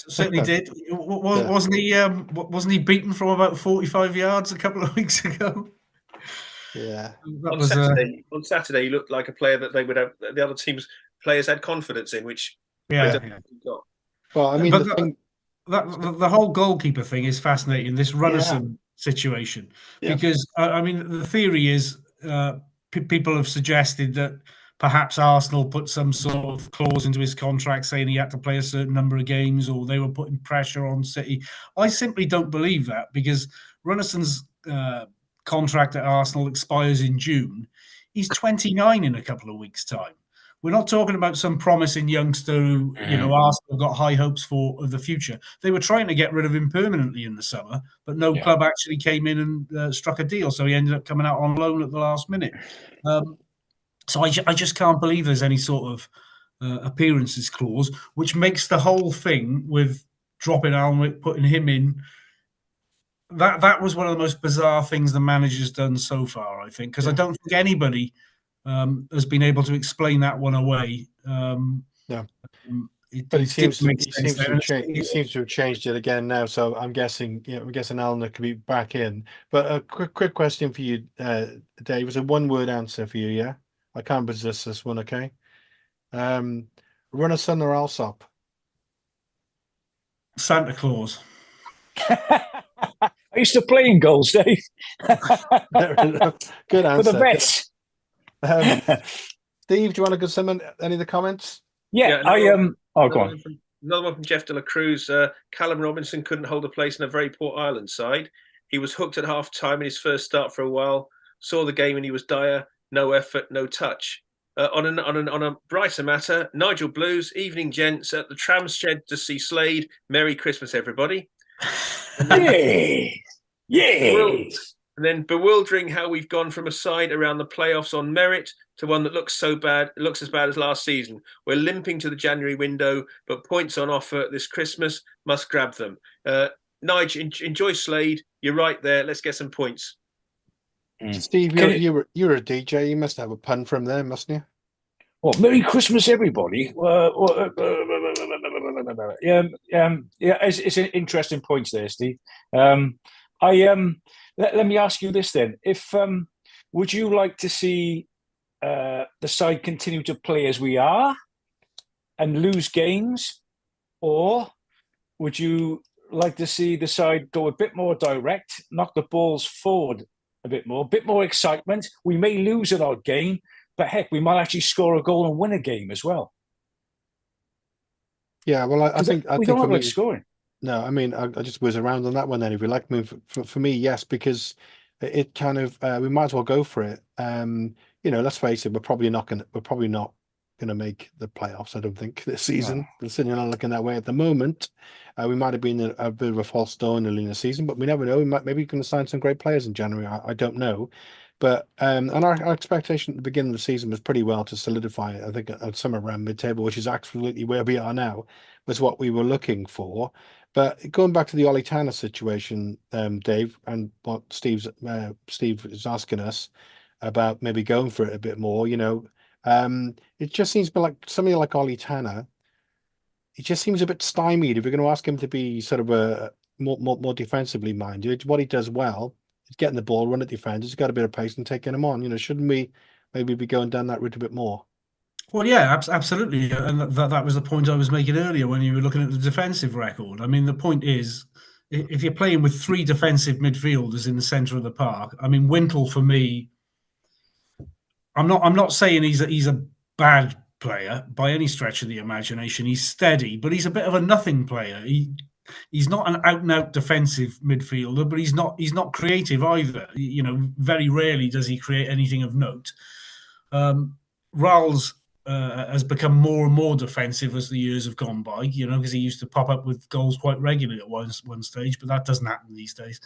Certainly did. Wasn't he beaten from about 45 yards a couple of weeks ago? Yeah. On Saturday, he looked like a player that they would have. The other teams' players had confidence in, which got. Well, I mean, the whole goalkeeper thing is fascinating. This Runnison situation, because I mean, the theory is people have suggested that perhaps Arsenal put some sort of clause into his contract saying he had to play a certain number of games, or they were putting pressure on City. I simply don't believe that, because Runnison's contract at Arsenal expires in June. He's 29 in a couple of weeks' time. We're not talking about some promising youngster who, Arsenal got high hopes for of the future. They were trying to get rid of him permanently in the summer, but no club actually came in and struck a deal. So he ended up coming out on loan at the last minute. So I just can't believe there's any sort of appearances clause, which makes the whole thing with dropping Alnwick, putting him in. That was one of the most bizarre things the manager's done so far, I think, because I don't think anybody has been able to explain that one away. No, but he seems to have changed it again now. So I'm guessing, Alnwick could be back in. But a quick question for you, Dave. It's a one-word answer for you. Yeah, I can't resist this one. Okay, Runnerson or Alsop? Santa Claus. I used to play in goals, Dave. Fair enough. Good answer. For the vets. Steve, do you want to give someone any of the comments? Yeah, go on. Another one from Jeff de la Cruz. Callum Robinson couldn't hold a place in a very poor Ireland side. He was hooked at half time in his first start for a while. Saw the game and he was dire. No effort, no touch. On a brighter matter, Nigel Blues, evening gents at the tram shed to see Slade. Merry Christmas, everybody. Yeah. And then bewildering how we've gone from a side around the playoffs on merit to one that looks so bad, it looks as bad as last season. We're limping to the January window, but points on offer this Christmas, must grab them. Nige, enjoy Slade. You're right there. Let's get some points. Steve, you're a DJ. You must have a pun from there, mustn't you? Well, Merry Christmas, everybody. It's an interesting point there, Steve. Let me ask you this then: if would you like to see the side continue to play as we are and lose games, or would you like to see the side go a bit more direct, knock the balls forward a bit more excitement? We may lose an odd game, but heck, we might actually score a goal and win a game as well. Yeah, well, I think we don't like scoring. No, I mean, I just whiz around on that one then. If you like me, for me, yes, because it kind of we might as well go for it. Let's face it, we're probably not gonna make the playoffs. I don't think this season. We're certainly not looking that way at the moment. We might have been a bit of a false stone early in the season, but we never know. Maybe going to sign some great players in January. I don't know. But and our expectation at the beginning of the season was pretty well to solidify it. I think somewhere around mid-table, which is absolutely where we are now, was what we were looking for. But going back to the Ollie Tanner situation, Dave, and what Steve is asking us about maybe going for it a bit more, it just seems like somebody like Ollie Tanner, he just seems a bit stymied. If you're going to ask him to be sort of a more defensively minded, what he does well is getting the ball, run at defenders. He's got a bit of pace and taking them on. Shouldn't we maybe be going down that route a bit more? Well, yeah, absolutely. And that was the point I was making earlier when you were looking at the defensive record. I mean, the point is, if you're playing with three defensive midfielders in the centre of the park, I mean, Wintle, for me, I'm not saying he's a bad player by any stretch of the imagination. He's steady, but he's a bit of a nothing player. He's not an out-and-out defensive midfielder, but he's not creative either. Very rarely does he create anything of note. Ralls has become more and more defensive as the years have gone by, because he used to pop up with goals quite regularly at one stage, but that doesn't happen these days.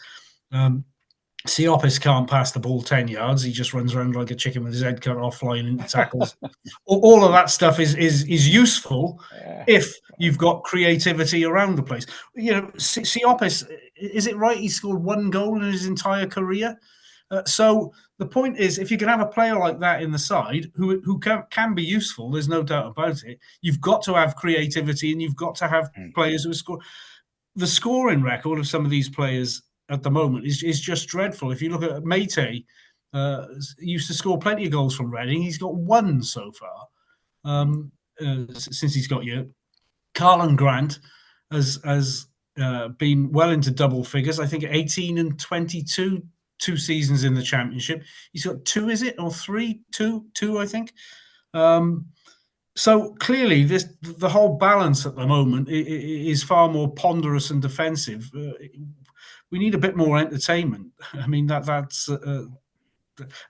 Siopis can't pass the ball 10 yards. He just runs around like a chicken with his head cut off, flying into tackles. All of that stuff is useful if you've got creativity around the place. Siopis, is it right? He scored one goal in his entire career. So the point is, if you can have a player like that in the side who can be useful, there's no doubt about it. You've got to have creativity, and you've got to have players who score. The scoring record of some of these players at the moment is just dreadful. If you look at Mate, he used to score plenty of goals from Reading. He's got one so far since he's got you. Carlon Grant has been well into double figures. I think 18 and 22. 2 seasons in the Championship. He's got 2, is it? Or 3? 2, I think. So clearly the whole balance at the moment is far more ponderous and defensive. We need a bit more entertainment. I mean, that's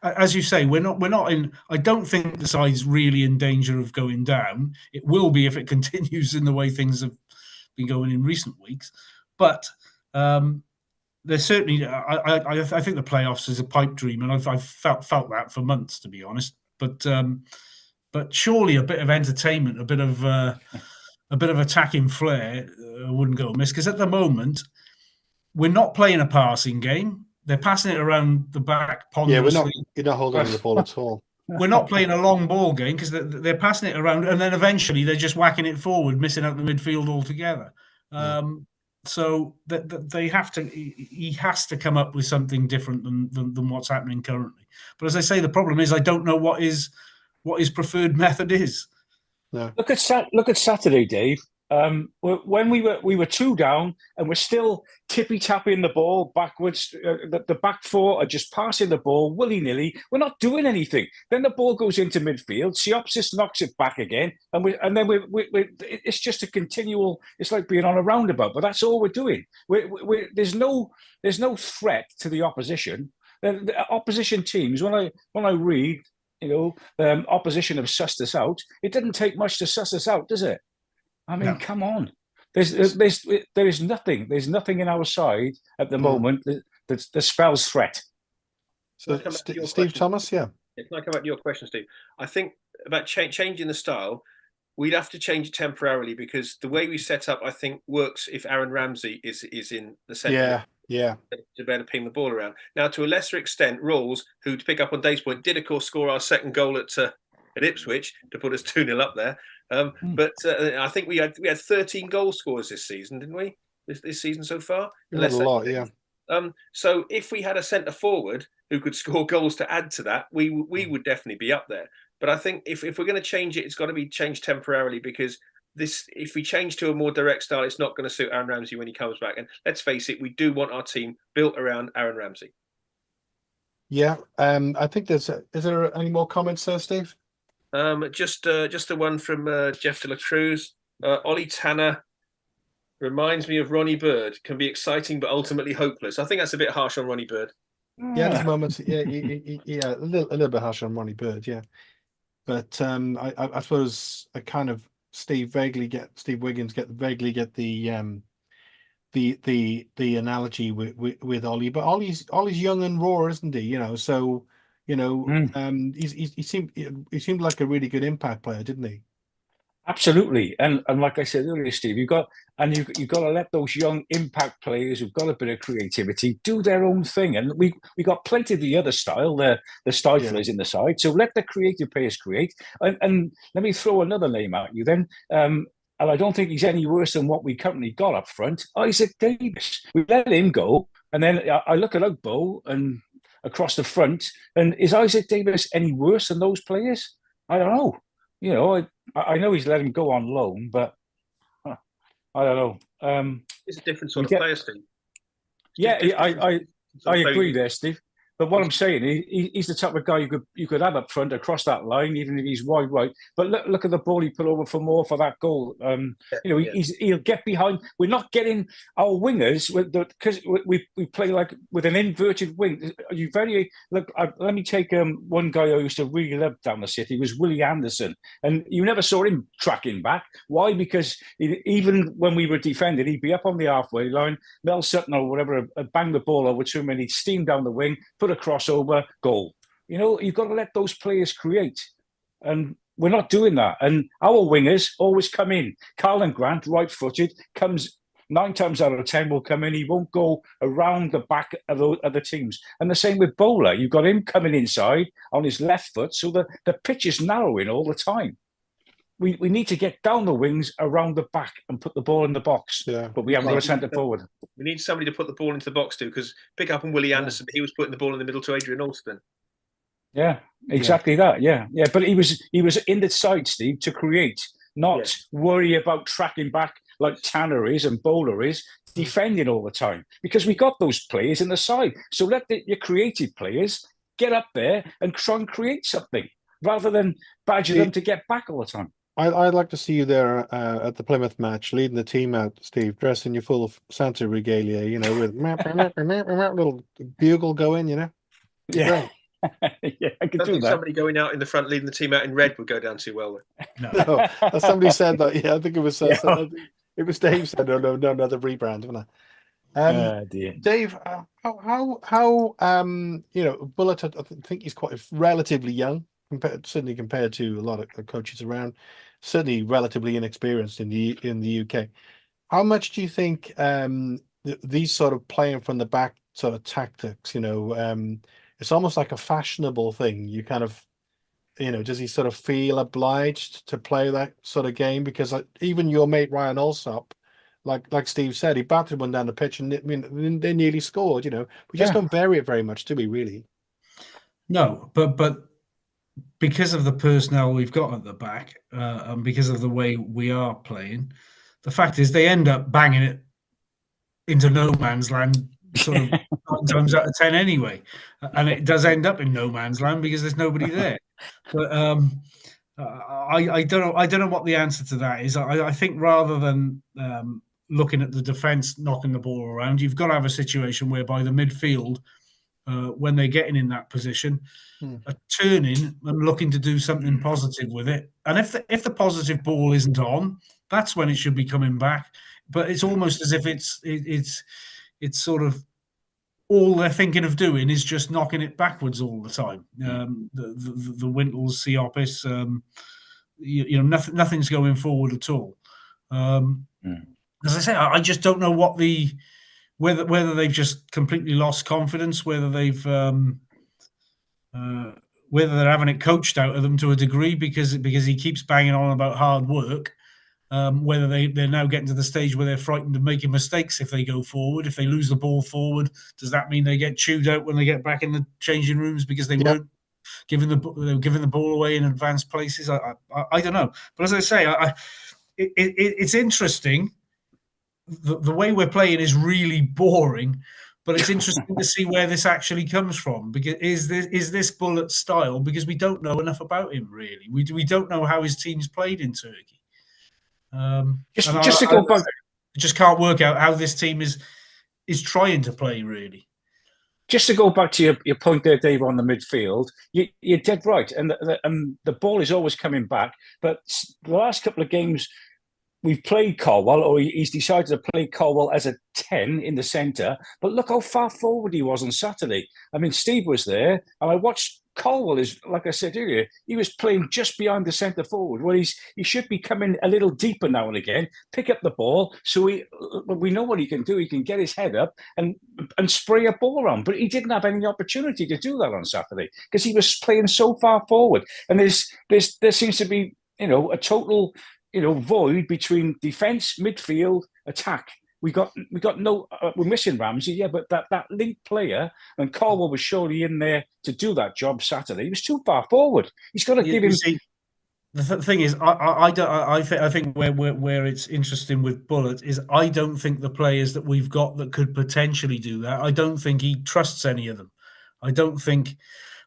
as you say, we're not in. I don't think the side's really in danger of going down. It will be if it continues in the way things have been going in recent weeks. But there's certainly. I think the playoffs is a pipe dream, and I've felt that for months, to be honest. But surely a bit of entertainment, a bit of attacking flair wouldn't go amiss. Because at the moment, we're not playing a passing game. They're passing it around the back ponderously. Yeah, you're not holding on to the ball at all. We're not playing a long ball game because they're passing it around, and then eventually they're just whacking it forward, missing out the midfield altogether. So that they have to. He has to come up with something different than what's happening currently. But as I say, the problem is I don't know what his preferred method is. No. Look at Saturday, Dave. When we were 2 down and we're still tippy tapping the ball backwards, the back four are just passing the ball willy nilly. We're not doing anything. Then the ball goes into midfield. Siopsis knocks it back again, and then it's just a continual. It's like being on a roundabout, but that's all we're doing. There's no threat to the opposition. The opposition teams. When I read, opposition have sussed us out. It didn't take much to suss us out, does it? I mean, come on. There is nothing. There's nothing in our side at the moment that spells threat. So, Steve Thomas, yeah. Can I come back to your question, Steve? I think about changing the style, we'd have to change it temporarily because the way we set up, I think, works if Aaron Ramsey is in the centre. Yeah. To be able to ping the ball around. Now, to a lesser extent, Rawls, who, to pick up on Dave's point, did, of course, score our second goal at Ipswich to put us 2-0 up there. But I think we had 13 goal scorers this season, didn't we? This season so far, a lot, yeah. So if we had a centre forward who could score goals to add to that, we would definitely be up there. But I think if we're going to change it, it's got to be changed temporarily because if we change to a more direct style, it's not going to suit Aaron Ramsey when he comes back. And let's face it, we do want our team built around Aaron Ramsey. Yeah, I think is there any more comments there, Steve? Just the one from Jeff de la Cruz. Ollie Tanner reminds me of Ronnie Bird. Can be exciting but ultimately hopeless. I think that's a bit harsh on Ronnie Bird. Yeah, there's moments. Yeah, a little bit harsh on Ronnie Bird. Yeah, but I suppose I kind of Steve Wiggins vaguely get the analogy with Ollie, but Ollie's young and raw, isn't he? So. He seemed like a really good impact player, didn't he? Absolutely, and like I said earlier, Steve, you've got to let those young impact players who've got a bit of creativity do their own thing, and we got plenty of the other style, the stiflers in the side. So let the creative players create, and let me throw another name at you then. And I don't think he's any worse than what we currently got up front. Isaac Davis, we let him go, and then I look at Ugbo and across the front, and is Isaac Davis any worse than those players? I don't know. I know he's let him go on loan, but I don't know. It's a different sort of player, Steve. Yeah, I agree there, Steve. But what I'm saying, he's the type of guy you could have up front across that line, even if he's wide right. But look at the ball he put over for more for that goal. He'll get behind. We're not getting our wingers because we play like with an inverted wing. Let me take one guy I used to really love down the city was Willie Anderson, and you never saw him tracking back. Why? Because even when we were defending, he'd be up on the halfway line. Mel Sutton or whatever bang the ball over to him, and he'd steam down the wing. Put a crossover, goal. You've got to let those players create. And we're not doing that. And our wingers always come in. Carlin Grant, right-footed, comes 9 times out of 10 will come in. He won't go around the back of the teams. And the same with Bowler. You've got him coming inside on his left foot. So the pitch is narrowing all the time. We need to get down the wings around the back and put the ball in the box. Yeah. But we haven't got a centre forward. We need somebody to put the ball into the box too, because pick up on Willie Anderson, he was putting the ball in the middle to Adrian Alston. Yeah, exactly that. Yeah. But he was in the side, Steve, to create, not worry about tracking back like Tanner is and Bowler is, defending all the time. Because we got those players in the side. So let your creative players get up there and try and create something rather than badger them to get back all the time. I'd like to see you there at the Plymouth match, leading the team out, Steve, dressing you full of Santa regalia, with little bugle going, Yeah. Yeah, I could don't do think that. somebody going out in the front, leading the team out in red would go down too well. No, somebody said that. Yeah, I think it was. Yeah. I think it was Dave said, "No, another rebrand." Wasn't it? Dear. Dave, how Bullet? I think he's quite relatively young, certainly compared to a lot of the coaches around. Certainly, relatively inexperienced in the UK. How much do you think these sort of playing from the back sort of tactics? It's almost like a fashionable thing. You kind of, does he sort of feel obliged to play that sort of game? Because even your mate Ryan Alsop, like Steve said, he batted one down the pitch, and they nearly scored. We just don't vary it very much, do we? Really? No, but because of the personnel we've got at the back, and because of the way we are playing, the fact is they end up banging it into no man's land sort of 9 times out of 10 anyway, and it does end up in no man's land because there's nobody there. But I don't know what the answer to that is. I think rather than looking at the defence knocking the ball around, you've got to have a situation whereby the midfield, when they're getting in that position, are turning and looking to do something positive with it. And if the positive ball isn't on, that's when it should be coming back. But it's almost as if it's sort of all they're thinking of doing is just knocking it backwards all the time. The Wintles, Siopis, nothing's going forward at all. As I say, I just don't know what whether they've just completely lost confidence, whether they've whether they're having it coached out of them to a degree because he keeps banging on about hard work. Whether they're now getting to the stage where they're frightened of making mistakes if they go forward. If they lose the ball forward, does that mean they get chewed out when they get back in the changing rooms because they weren't giving the ball away in advanced places? I don't know. But as I say, it's interesting. The way we're playing is really boring, but it's interesting to see where this actually comes from. Because is this Bullet style? Because we don't know enough about him really. We don't know how his team's played in Turkey. Just to go back, I just can't work out how this team is trying to play really. Just to go back to your point there, Dave, on the midfield, you're dead right, and the ball is always coming back. But the last couple of games, we've played Caldwell, or he's decided to play Caldwell as a 10 in the centre. But look how far forward he was on Saturday. I mean, Steve was there, and I watched Caldwell. Like I said earlier, he was playing just behind the centre forward, where he should be coming a little deeper now and again, pick up the ball. So we know what he can do. He can get his head up and spray a ball around. But he didn't have any opportunity to do that on Saturday because he was playing so far forward. And there seems to be a total void between defence, midfield, attack. We're missing Ramsey, yeah, but that link player, and Caldwell was surely in there to do that job Saturday. He was too far forward. He's got to give him. See, the thing is, I think where it's interesting with Bullet is I don't think the players that we've got that could potentially do that. I don't think he trusts any of them. I don't think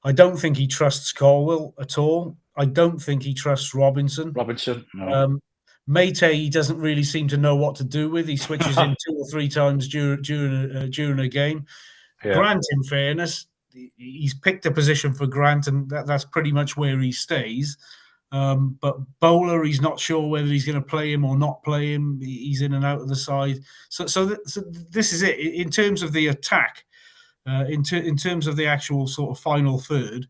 he trusts Caldwell at all. I don't think he trusts Robinson. No. Mate, he doesn't really seem to know what to do with. He switches in 2 or 3 times during a game. Yeah. Grant, in fairness, he's picked a position for Grant, and that's pretty much where he stays. But Bowler, he's not sure whether he's going to play him or not play him. He's in and out of the side. So this is it. In terms of the attack, in terms of the actual sort of final third,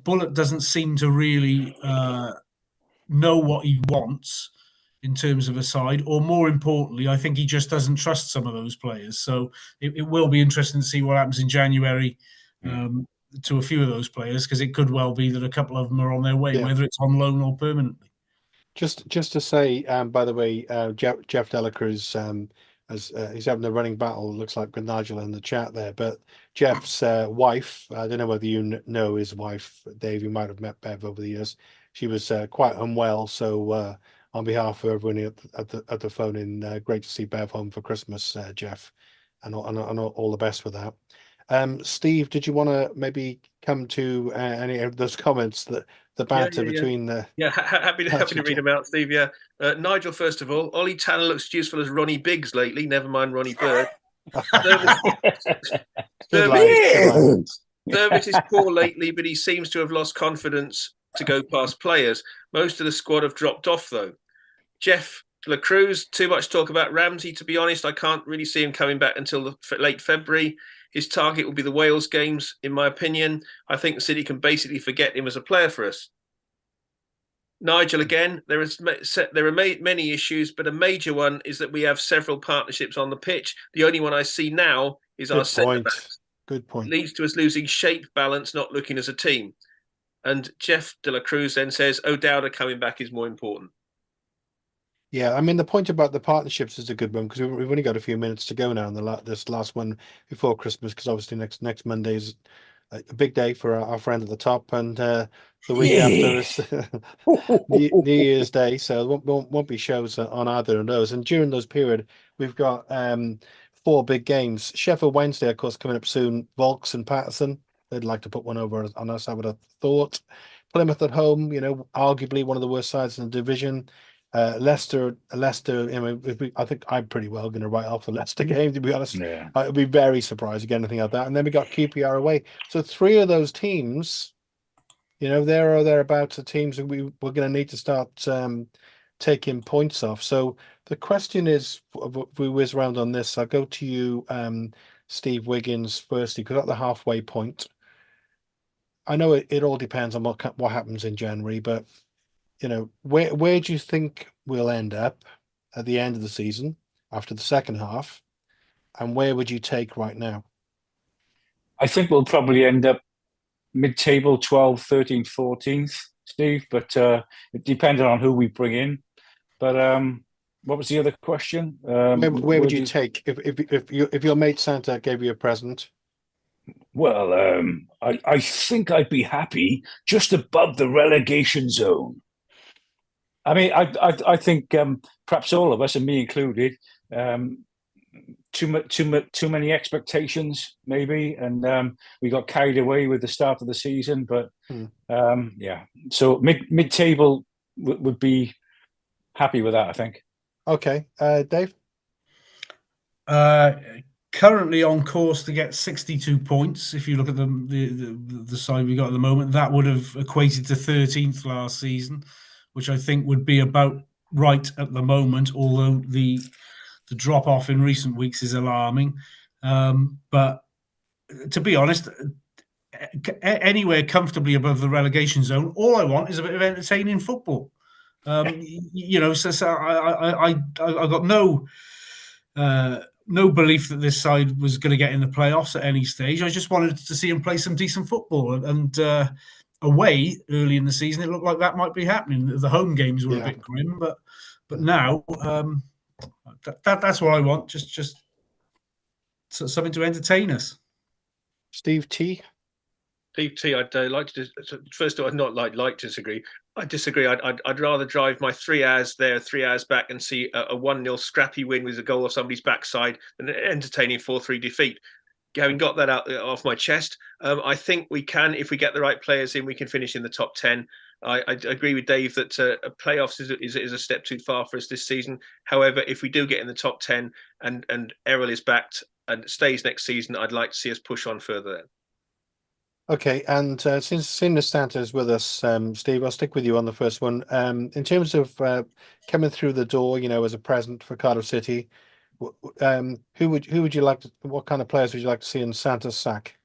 Bullet doesn't seem to really know what he wants in terms of a side, or more importantly, I think he just doesn't trust some of those players. So it will be interesting to see what happens in January to a few of those players, because it could well be that a couple of them are on their way, whether it's on loan or permanently. Just to say, by the way, Jeff Delacruz, he's having a running battle, looks like, with Nigel in the chat there. But Jeff's wife, I don't know whether you know his wife, Dave. You might have met Bev over the years. She was quite unwell, so on behalf of everyone at the phone in, great to see Bev home for Christmas, Jeff, and all the best with that. Steve, did you want to maybe come to any of those comments, that the banter between the... Yeah, happy to read them out, Steve. Yeah, Nigel, first of all, Ollie Tanner looks useful as Ronnie Biggs lately. Never mind Ronnie Bird. Service is poor lately, but he seems to have lost confidence to go past players. Most of the squad have dropped off, though. Jeff De La Cruz, too much talk about Ramsey. To be honest, I can't really see him coming back until late February. His target will be the Wales games, in my opinion. I think the City can basically forget him as a player for us. Nigel, again, there are many issues, but a major one is that we have several partnerships on the pitch. The only one I see now is our centre-backs. Good point. It leads to us losing shape, balance, not looking as a team. And Jeff De La Cruz then says, O'Dowda coming back is more important. Yeah, I mean, the point about the partnerships is a good one because we've only got a few minutes to go now on this last one before Christmas, because obviously next Monday is a big day for our friend at the top, and the week after is New Year's Day, so won't be shows on either of those. And during those period, we've got 4 big games. Sheffield Wednesday, of course, coming up soon. Volks and Patterson, they'd like to put one over on us, I would have thought. Plymouth at home, arguably one of the worst sides in the division. Leicester. I think I'm pretty well going to write off the Leicester game, to be honest. Yeah. I'd be very surprised to get anything like that. And then we got QPR away. So 3 of those teams, there or thereabouts, are teams that we're going to need to start taking points off. So the question is, if we whiz around on this, I'll go to you, Steve Wiggins, firstly, because at the halfway point, I know it all depends on what happens in January, but where do you think we'll end up at the end of the season after the second half, and where would you take right now? I think we'll probably end up mid-table, 12th, 13th, 14th, Steve, but it depends on who we bring in. But what was the other question? Where would you take if your mate Santa gave you a present? Well, I think I'd be happy just above the relegation zone. I mean, I think perhaps all of us, and me included, too many expectations maybe, and we got carried away with the start of the season. But yeah, so mid-table would be happy with that, I think. Okay, Dave. Currently on course to get 62 points. If you look at the side we got at the moment, that would have equated to 13th last season, which I think would be about right at the moment, although the drop off in recent weeks is alarming. But to be honest, anywhere comfortably above the relegation zone, all I want is a bit of entertaining football. So I got no belief that this side was going to get in the playoffs at any stage. I just wanted to see them play some decent football, and away early in the season, it looked like that might be happening. The home games were a bit grim, but now that's what I want. Just something to entertain us. Steve T. I'd like to. First of all, I'd not like to disagree. I disagree. I'd rather drive my 3 hours there, 3 hours back, and see a 1-0 scrappy win with a goal off somebody's backside than an entertaining 4-3 defeat. Having got that out off my chest, I think we can, if we get the right players in, we can finish in the top 10. I agree with Dave that playoffs is a step too far for us this season. However, if we do get in the top 10 and Errol is backed and stays next season, I'd like to see us push on further then. Okay, and since Santa is with us, Steve, I'll stick with you on the first one. In terms of coming through the door, as a present for Cardiff City, who would you like to? What kind of players would you like to see in Santa's sack?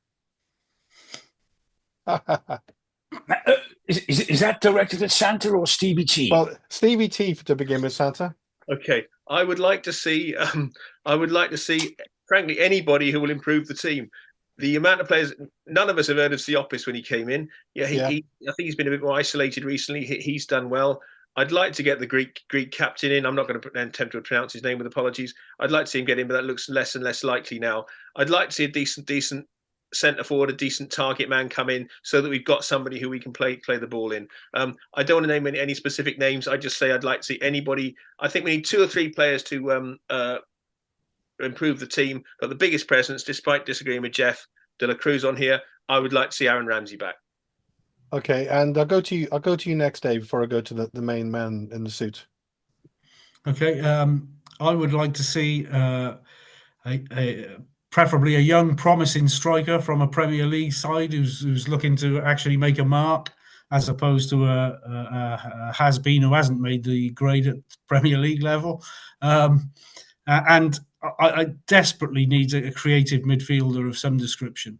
Is that directed at Santa or Stevie T? Well, Stevie T to begin with, Santa. Okay, I would like to see. Frankly, anybody who will improve the team. The amount of players, none of us have heard of Siopis when he came in. I think he's been a bit more isolated recently. He's done well. I'd like to get the Greek captain in. I'm not going to attempt to pronounce his name with apologies. I'd like to see him get in, but that looks less and less likely now. I'd like to see a decent centre forward, a decent target man come in, so that we've got somebody who we can play the ball in. I don't want to name any specific names. I just say I'd like to see anybody. I think we need 2 or 3 players to improve the team. But the biggest presence, despite disagreeing with Jeff De La Cruz on here, I would like to see Aaron Ramsey back. Okay, and I'll go to you next, Dave, before I go to the main man in the suit. Okay, I would like to see preferably a young, promising striker from a Premier League side who's looking to actually make a mark, as opposed to a has-been who hasn't made the grade at Premier League level. And I desperately need a creative midfielder of some description.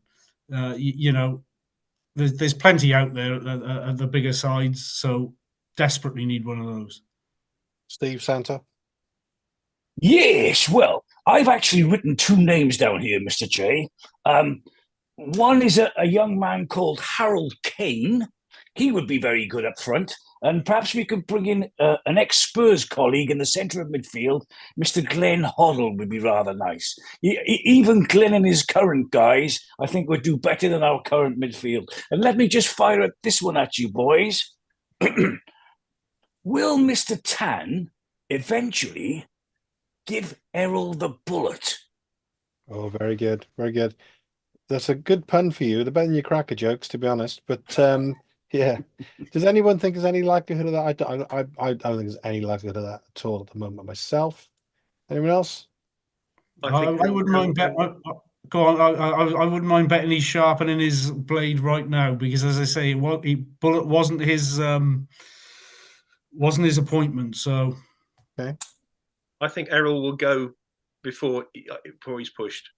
You know, there's plenty out there at the bigger sides, so desperately need one of those. Steve, Santa? Yes, well, I've actually written 2 names down here, Mr. J. One is a young man called Harold Kane. He would be very good up front. And perhaps we could bring in an ex-Spurs colleague in the centre of midfield. Mr. Glenn Hoddle would be rather nice. Even Glenn and his current guys, I think, would do better than our current midfield. And let me just fire this one at you, boys. Will Mr. Tan eventually give Errol the bullet? Oh, very good. Very good. That's a good pun for you. They're better than your cracker jokes, to be honest. But yeah. Does anyone think there's any likelihood of that? I don't think there's any likelihood of that at all at the moment myself. Anyone else? I wouldn't mind betting. Go on. I wouldn't mind betting he's sharpening his blade right now, because, as I say, bullet wasn't his appointment. So, okay. I think Errol will go before he's pushed.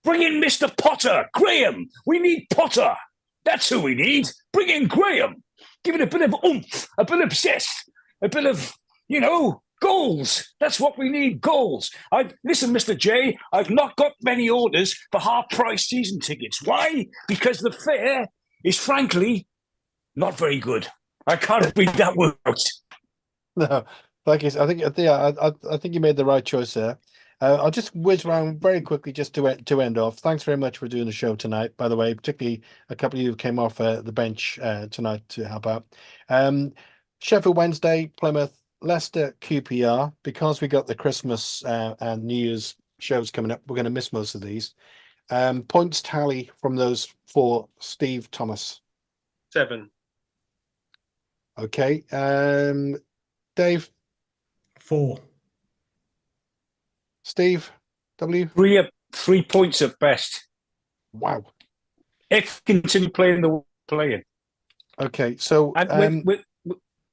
Bring in Mr. Potter, Graham. We need Potter. That's who we need. Bring in Graham. Give it a bit of oomph, a bit of zest, a bit of, goals. That's what we need, goals. Listen, Mr. J, I've not got many orders for half-price season tickets. Why? Because the fare is, frankly, not very good. I can't read that word out. No, like I think you made the right choice there. I'll just whiz around very quickly just to end off. Thanks very much for doing the show tonight, by the way, particularly a couple of you who came off the bench tonight to help out. Sheffield Wednesday, Plymouth, Leicester, QPR. Because we got the Christmas and New Year's shows coming up, we're going to miss most of these. Points tally from those 4, Steve, Thomas. 7. Okay. Dave? 4. Steve, W? 3 points at best. Wow. If continue playing the way playing. Okay, so and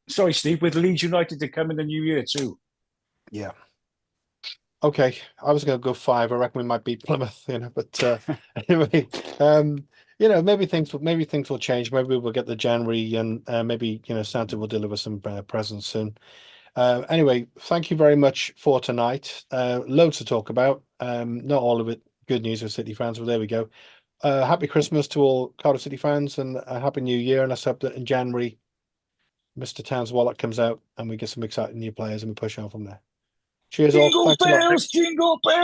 sorry, Steve, with Leeds United to come in the new year too. Yeah. Okay, I was going to go 5. I reckon we might beat Plymouth, but anyway, maybe things will change. Maybe we'll get the January, and maybe Santa will deliver some presents soon. Anyway, thank you very much for tonight. Loads to talk about. Not all of it good news for City fans, but there we go. Happy Christmas to all Cardiff City fans, and a happy New Year. And let's hope that in January, Mr. Town's wallet comes out and we get some exciting new players and we push on from there. Cheers all. Jingle bells, jingle bells.